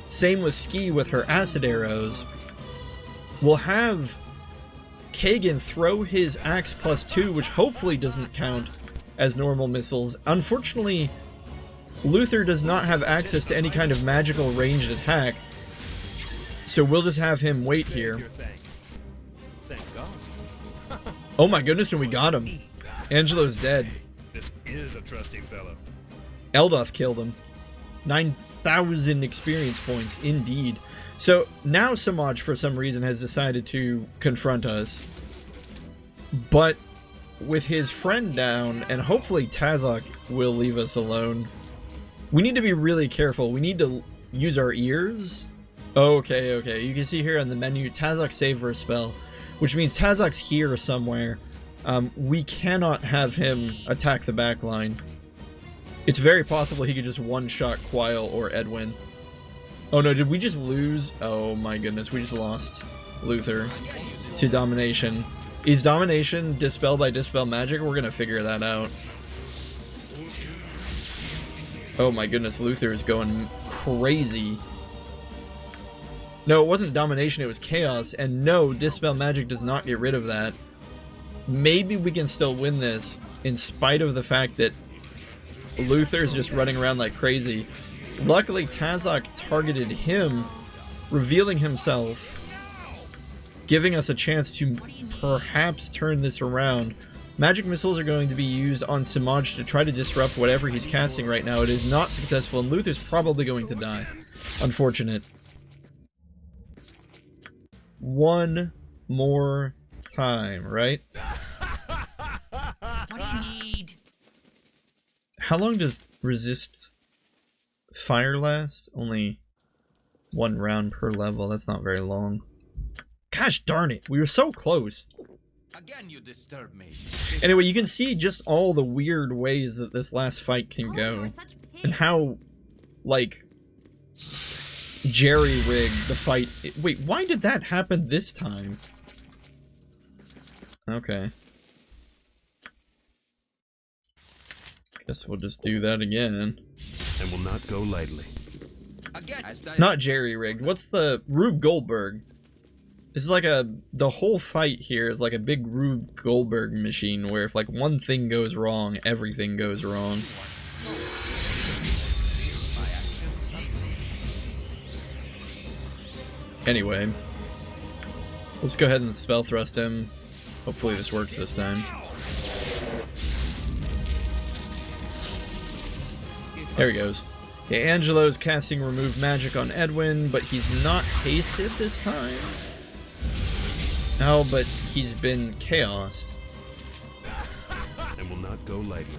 Same with Ski with her acid arrows. We'll have Kagan throw his axe +2, which hopefully doesn't count as normal missiles. Unfortunately, Luther does not have access to any kind of magical ranged attack, so we'll just have him wait here. Oh my goodness, and we got him. Angelo's dead. This is a trusting fellow. Eldoth killed him. 9,000 experience points, indeed. So now Samaj, for some reason, has decided to confront us. But with his friend down, and hopefully Tazok will leave us alone. We need to be really careful. We need to use our ears. Okay, okay. You can see here on the menu, Tazok save for a spell, which means Tazok's here somewhere. We cannot have him attack the back line. It's very possible he could just one-shot Quile or Edwin. Oh no, did we just lose? Oh my goodness, we just lost Luther to Domination. Is Domination Dispel by Dispel Magic? We're gonna figure that out. Oh my goodness, Luther is going crazy. No, it wasn't Domination, it was Chaos, and no, Dispel Magic does not get rid of that. Maybe we can still win this, in spite of the fact that Luther's just running around like crazy. Luckily, Tazok targeted him, revealing himself, giving us a chance to perhaps turn this around. Magic missiles are going to be used on Simaj to try to disrupt whatever he's casting right now. It is not successful, and Luther's probably going to die. Unfortunate. One more time, right? What do you need? How long does resist fire last? Only 1 round per level. That's not very long. Gosh darn it, we were so close. Again, you disturb me. Anyway, you can see just all the weird ways that this last fight can go. And how, like, jerry-rigged the fight... Wait, why did that happen this time? Okay. Guess we'll just do that again. And will not go lightly. Again, Not jerry-rigged. What's the... Rube Goldberg. This is like the whole fight here is like a big Rube Goldberg machine where if like one thing goes wrong, everything goes wrong. Anyway, let's go ahead and spell thrust him. Hopefully this works this time. There he goes. Okay, Angelo's casting Remove Magic on Edwin, but he's not hasted this time. Oh, but he's been chaosed. And will not go lightly.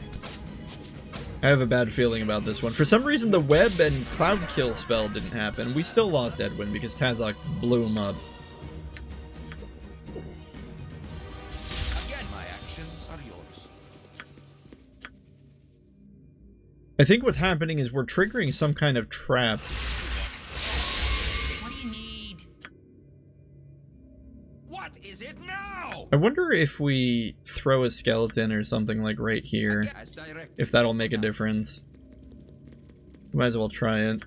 I have a bad feeling about this one. For some reason, the web and cloud kill spell didn't happen. We still lost Edwin because Tazok blew him up. Again, my actions are yours. I think what's happening is we're triggering some kind of trap. What do you need? What is it now? I wonder if we throw a skeleton or something like right here, Again, as directed. if that'll make a difference. Might as well try it.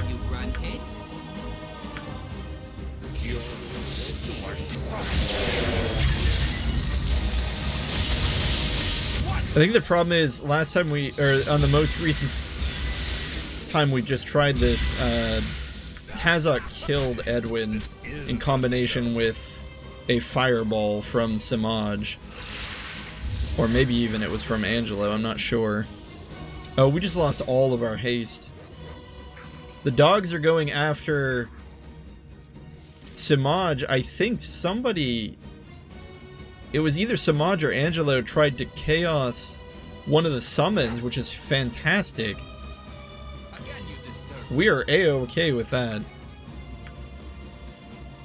You grunted? I think the problem is, last time we, or on the most recent time we just tried this, Tazok killed Edwin in combination with a fireball from Simaj. Or maybe even it was from Angelo, I'm not sure. Oh, we just lost all of our haste. The dogs are going after Simaj. I think somebody... It was either Simaj or Angelo tried to chaos one of the summons, which is fantastic. Again, you disturb. We are A-okay with that.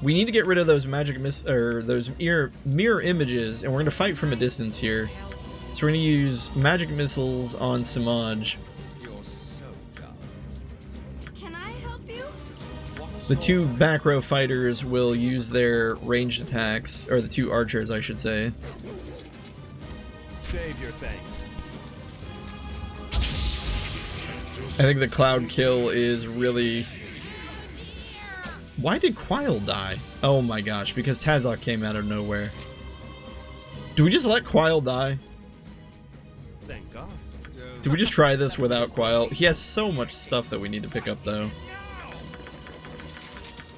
We need to get rid of those magic those mirror images, and we're gonna fight from a distance here. So we're gonna use magic missiles on Simaj. You're so dumb. Can I help you? The two back row fighters will use their ranged attacks, or the two archers, I should say. Save your thanks. I think the cloud kill is really... Why did Quile die? Oh my gosh, because Tazok came out of nowhere. Do we just let Quile die? Thank God. Do we just try this without Quile? He has so much stuff that we need to pick up, though.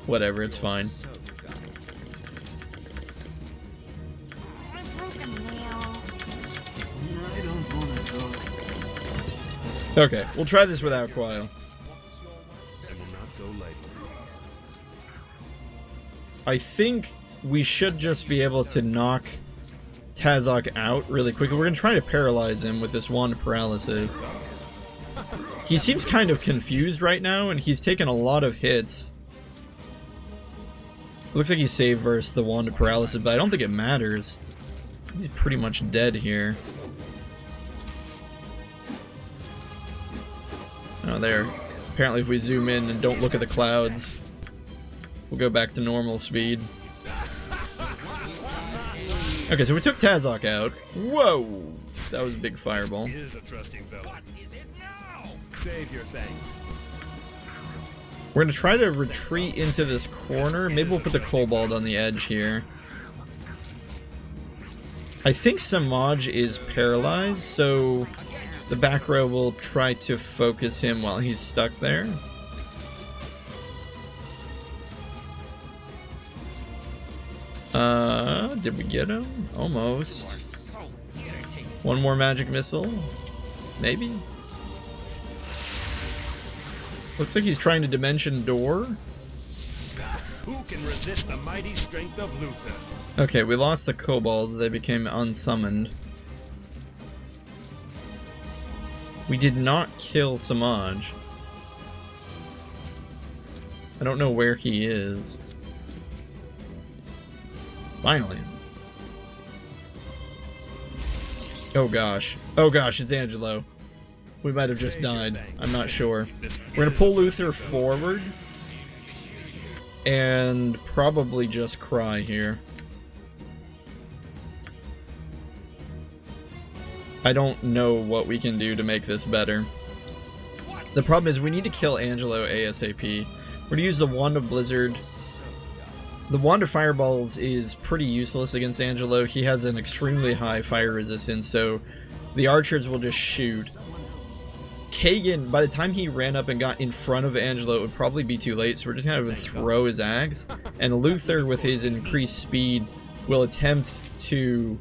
Whatever, it's fine. I broke a nail. I don't want to go. Okay, we'll try this without Quile. What's your I think we should just be able to knock Tazok out really quickly. We're going to try to paralyze him with this Wand of Paralysis. He seems kind of confused right now, and he's taken a lot of hits. Looks like he saved versus the Wand of Paralysis, but I don't think it matters. He's pretty much dead here. Oh, there. Apparently if we zoom in and don't look at the clouds, we'll go back to normal speed. Okay, so we took Tazok out. Whoa! That was a big fireball. He is a trusting fellow. What is it now? Save your thanks. We're gonna try to retreat into this corner. Maybe we'll put the kobold on the edge here. I think Samaj is paralyzed, so the back row will try to focus him while he's stuck there. Did we get him? Almost. One more magic missile? Maybe? Looks like he's trying to dimension door. Who can resist the mighty strength of Luther? Okay, we lost the kobolds. They became unsummoned. We did not kill Samaj. I don't know where he is. Finally. Oh gosh. Oh gosh, it's Angelo. We might have just died. I'm not sure. We're gonna pull Luther forward. And probably just cry here. I don't know what we can do to make this better. The problem is we need to kill Angelo ASAP. We're gonna use the Wand of Blizzard. The Wand of Fireballs is pretty useless against Angelo. He has an extremely high fire resistance, so the archers will just shoot. Kagan, by the time he ran up and got in front of Angelo, it would probably be too late, so we're just gonna have him throw his axe. And Luther, with his increased speed, will attempt to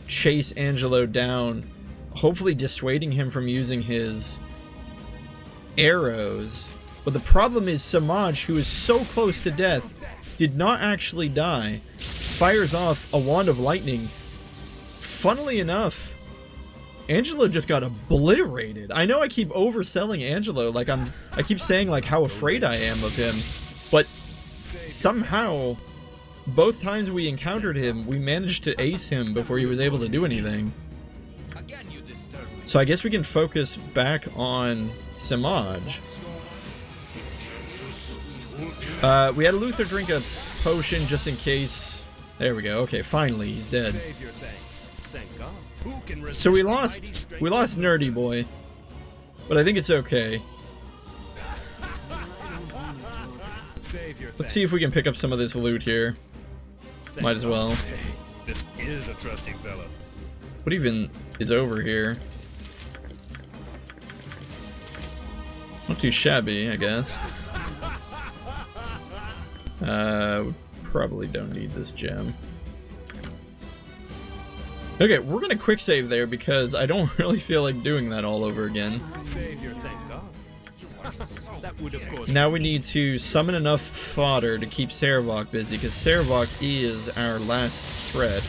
chase Angelo down, hopefully dissuading him from using his arrows. But the problem is Samaj, who is so close to death, did not actually die, fires off a Wand of Lightning. Funnily enough, Angelo just got obliterated. I know I keep overselling Angelo, like I keep saying like how afraid I am of him, but somehow both times we encountered him, we managed to ace him before he was able to do anything. So I guess we can focus back on Samaj. We had Luther drink a potion just in case. There we go. Okay, finally he's dead. So we lost Nerdy Boy, but I think it's okay. Let's see if we can pick up some of this loot here. Might as well. This is a trusting fellow. What even is over here? Not too shabby, I guess. Probably don't need this gem. Okay, we're gonna quick save there because I don't really feel like doing that all over again. Now we need to summon enough fodder to keep Sarevok busy, because Sarevok is our last threat.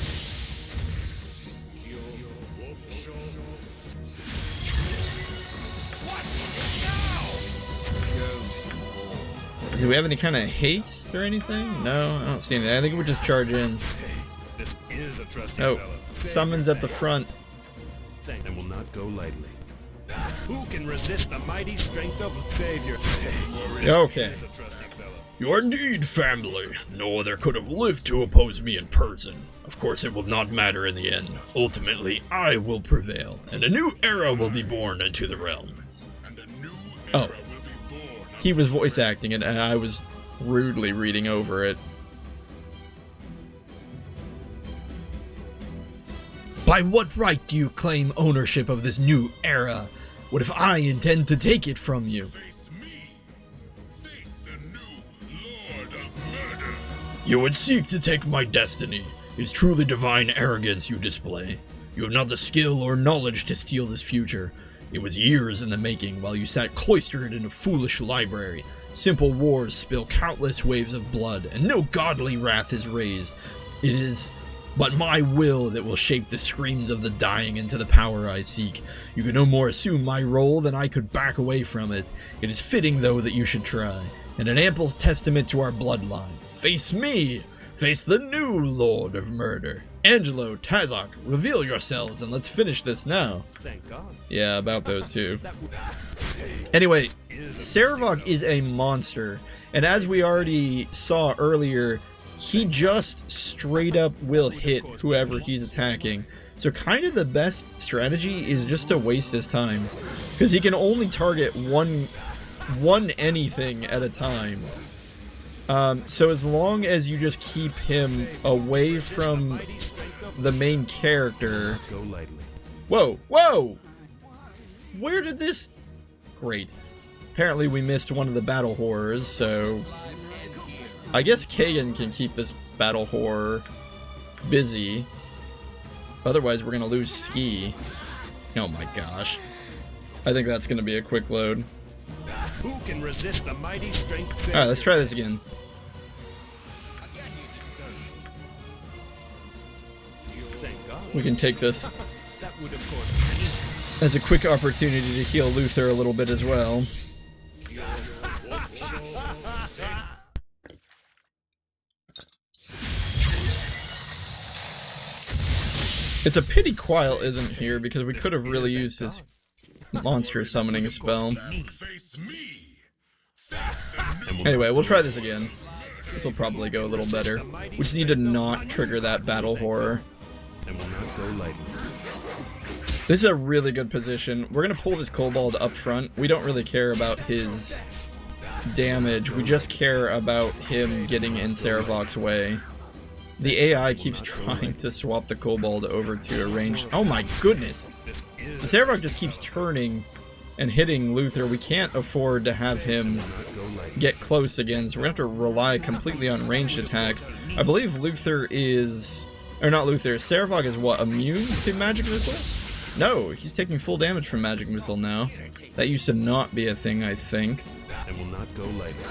Do we have any kind of haste or anything? No, I don't see anything. I think we just charge in. Oh, summons at the front. And will not go lightly. Who can resist the mighty strength of Savior? Okay. You are indeed family. No other could have lived to oppose me in person. Of course, it will not matter in the end. Ultimately, I will prevail, and a new era will be born into the realms. Oh. He was voice acting it, and I was rudely reading over it. By what right do you claim ownership of this new era? What if I intend to take it from you? Face me. Face the new Lord of Murder. You would seek to take my destiny. It is truly divine arrogance you display. You have not the skill or knowledge to steal this future. It was years in the making while you sat cloistered in a foolish library, Simple wars spill countless waves of blood, and no godly wrath is raised. It is but my will that will shape the screams of the dying into the power I seek. You can no more assume my role than I could back away from it. It is fitting, though, that you should try, and an ample testament to our bloodline. Face me! Face the new Lord of Murder. Angelo, Tazok, reveal yourselves, and let's finish this now. Thank God. Yeah, about those two. Anyway, Sarevok is a monster, and as we already saw earlier, he just straight up will hit whoever he's attacking. So kind of the best strategy is just to waste his time, because he can only target one anything at a time. So as long as you just keep him away from the main character... Go lightly. Whoa! Whoa! Where did this... Great. Apparently we missed one of the battle horrors, so... I guess Kagan can keep this battle horror busy. Otherwise we're gonna lose Ski. Oh my gosh. I think that's gonna be a quick load. Who can resist the mighty strength? Alright, let's try this again. Thank God. We can take this That would, of course, as a quick opportunity to heal Luther a little bit as well. It's a pity Quile isn't here, because we could have really used his monster summoning spell. Face me. Face the new Anyway, we'll try this again. This will probably go a little better. We just need to not trigger that battle horror. and will not go lightly. This is a really good position. We're gonna pull this kobold up front. We don't really care about his damage. We just care about him getting in Sarevok's way. The AI keeps trying to swap the kobold over to a ranged... Oh my goodness! So Sarevok just keeps turning and hitting Luther. We can't afford to have him get close again, so we're gonna have to rely completely on ranged attacks. I believe Luther is... Or not Luther, Sarevok is what, immune to Magic Missile? No, he's taking full damage from Magic Missile now. That used to not be a thing, I think. And will not go lightly.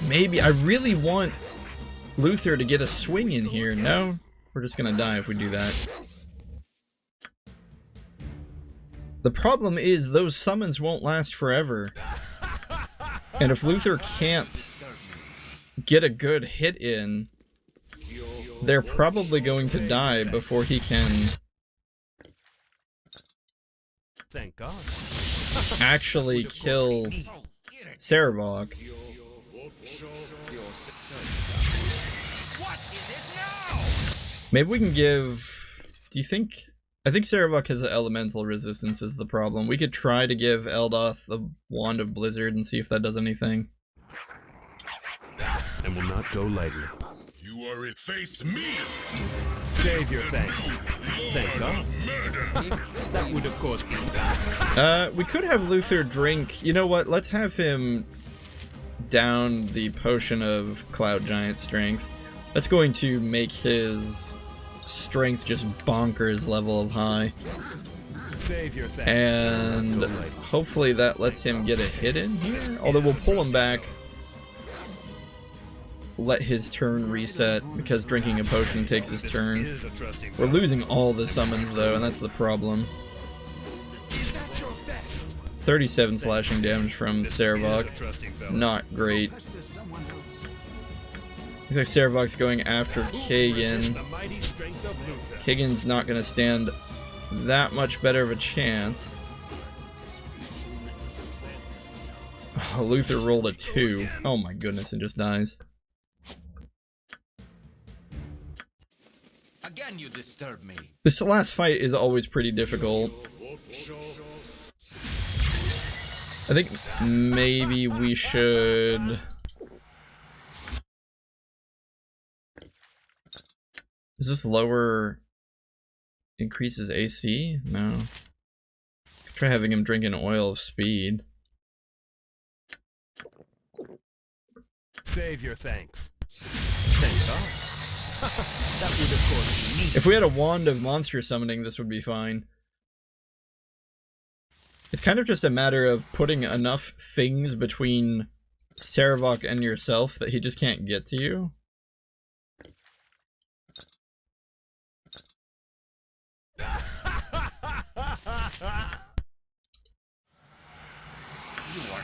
Maybe, I really want Luther to get a swing in here. No, we're just gonna die if we do that. The problem is those summons won't last forever. And if Luther can't get a good hit in, they're probably going to die before he can Thank God. actually kill Sarevok. Maybe we can give... Do you think... I think Sarevok has elemental resistance is the problem. We could try to give Eldoth the Wand of Blizzard and see if that does anything. And will not go lightly. You are it. Face me. Save your thanks. Thank God. That would, of course, be... We could have Luther drink... You know what? Let's have him down the potion of Cloud Giant Strength. That's going to make his strength just bonkers level of high. Save your thanks. And hopefully that lets him get a hit in here. Although we'll pull him back. Let his turn reset, because drinking a potion takes his turn. We're losing all the summons though, and that's the problem. 37 slashing damage from Sarevok. Not great. Looks like Sarevok's going after Kagan. Kagan's not going to stand that much better of a chance. Oh, Luther rolled a 2. Oh my goodness, and just dies. Again, you disturb me. This last fight is always pretty difficult. I think maybe we should... Is this lower... increases AC? No. Try having him drink an oil of speed. Save your thanks. Thank God. That would, of course, be neat. If we had a wand of monster summoning, this would be fine. It's kind of just a matter of putting enough things between Saravok and yourself that he just can't get to you?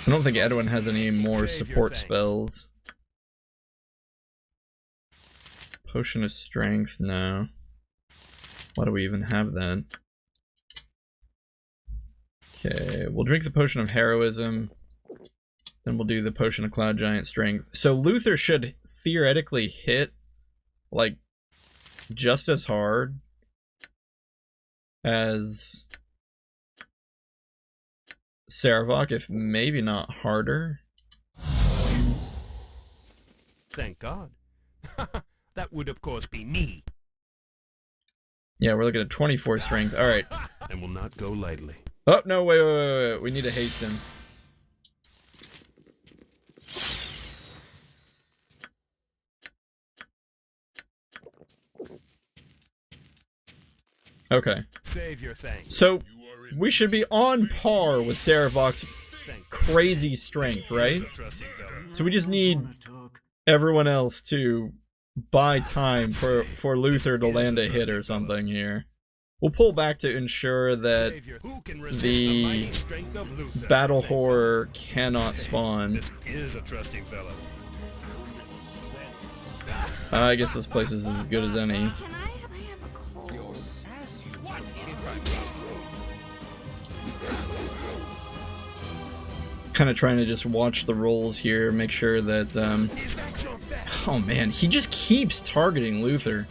I don't think Edwin has any more support spells. Potion of Strength, no. Why do we even have that? Okay, we'll drink the Potion of Heroism. Then we'll do the Potion of Cloud Giant Strength. So Luther should theoretically hit, like, just as hard as Saravok, if maybe not harder. Thank God. That would, of course, be me. Yeah, we're looking at 24 strength. Alright. And will not go lightly. Oh, no, wait. We need to haste him. Okay. Save your thanks. So, we should be on par with Saravok's crazy strength, right? So we just need everyone else to buy time for Luther to land a hit or something here. We'll pull back to ensure that the battle horror cannot spawn. I guess this place is as good as any. Can I have a cold? Kind of trying to just watch the rolls here, make sure that, oh man, he just keeps targeting Luther.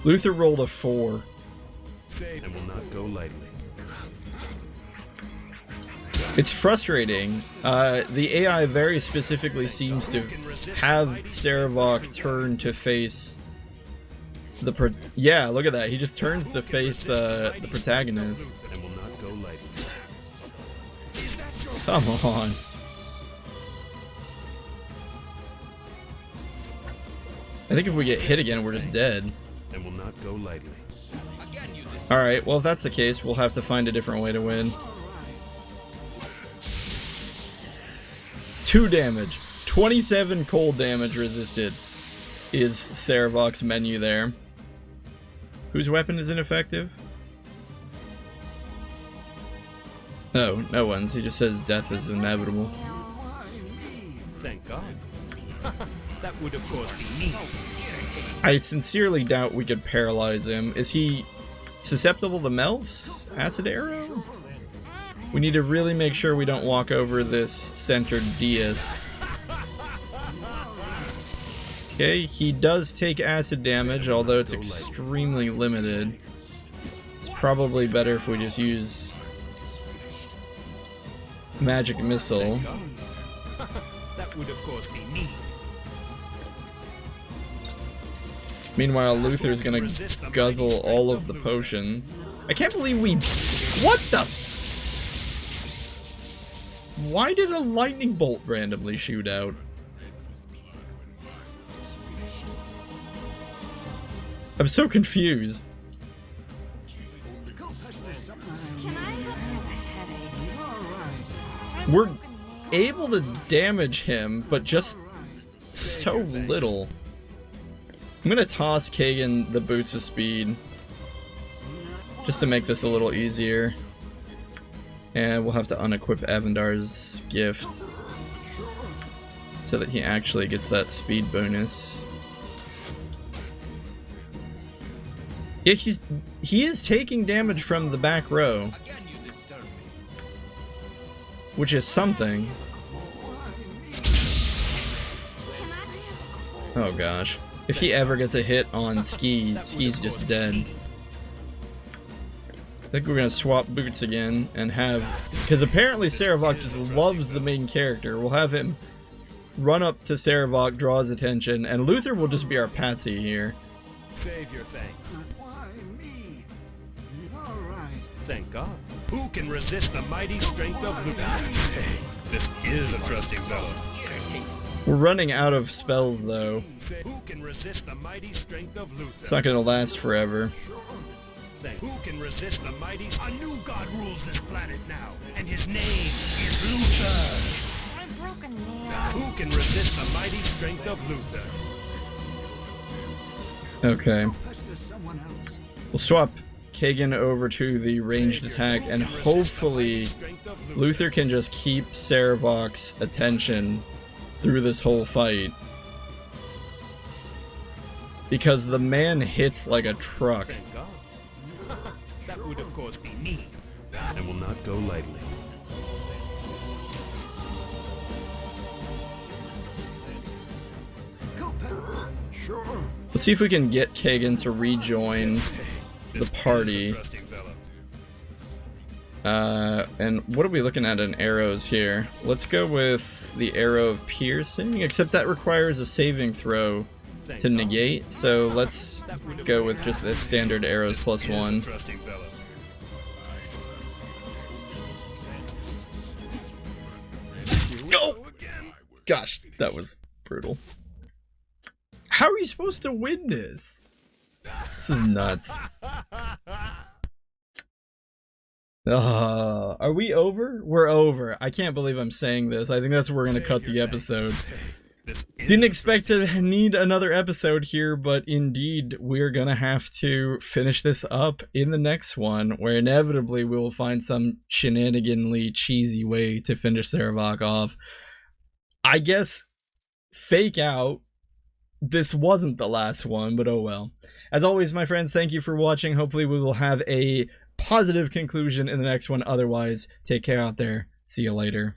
Luther rolled a 4. And will not go lightly. It's frustrating. The AI very specifically seems to have Saravok turn to face the yeah, look at that. He just turns to face the protagonist. And will not go lightly. Come on. I think if we get hit again, we're just dead. And will not go lightly. Alright, well if that's the case, we'll have to find a different way to win. 2 damage. 27 cold damage resisted is Saravok's menu there. Whose weapon is ineffective? Oh, no one's. He just says death is inevitable. Thank God. That would, of course, be me. I sincerely doubt we could paralyze him. Is he susceptible to Melf's acid arrow? We need to really make sure we don't walk over this centered dais. Okay, he does take acid damage, although it's extremely limited. It's probably better if we just use magic missile. That would, of course, be me. Meanwhile, Luther's gonna guzzle all of the potions. I can't believe we... What the... Why did a lightning bolt randomly shoot out? I'm so confused. Can I have a headache? We're able to damage him, but just so little. I'm gonna toss Kagan the Boots of Speed, just to make this a little easier. And we'll have to unequip Avandar's gift, so that he actually gets that speed bonus. Yeah, he is taking damage from the back row, which is something. Oh gosh. If he ever gets a hit on Ski's just dead. I think we're gonna swap Boots again and have... Because apparently Saravok just loves the main character. We'll have him run up to Saravok, draw his attention, and Luther will just be our patsy here. Save your thanks. Why me? All right. Thank God. Who can resist the mighty strength of Luther? Hey, this is a trusting fellow. We're running out of spells, though. Who can resist the mighty strength of Luther? It's not gonna last forever. Who can resist the mighty... A new god rules this planet now, and his name is Luther. broken nail. Who can resist the mighty strength of Luther? Okay. We'll swap Kagan over to the ranged attack, and hopefully Luther can just keep Saravok's attention through this whole fight. Because the man hits like a truck. Thank God. That would of course be me, and will not go lightly. Let's see if we can get Kagan to rejoin the party. And what are we looking at in arrows here? Let's go with the arrow of piercing, except that requires a saving throw to negate, so let's go with just the standard arrows +1. Oh! Gosh, that was brutal. How are you supposed to win this? This is nuts. Are we over? We're over. I can't believe I'm saying this. I think that's where we're going to cut the episode. Didn't expect to need another episode here, but indeed, we're going to have to finish this up in the next one, where inevitably we will find some shenaniganly cheesy way to finish Saravok off. I guess, fake out, this wasn't the last one, but oh well. As always, my friends, thank you for watching. Hopefully we will have a positive conclusion in the next one. Otherwise, take care out there. See you later.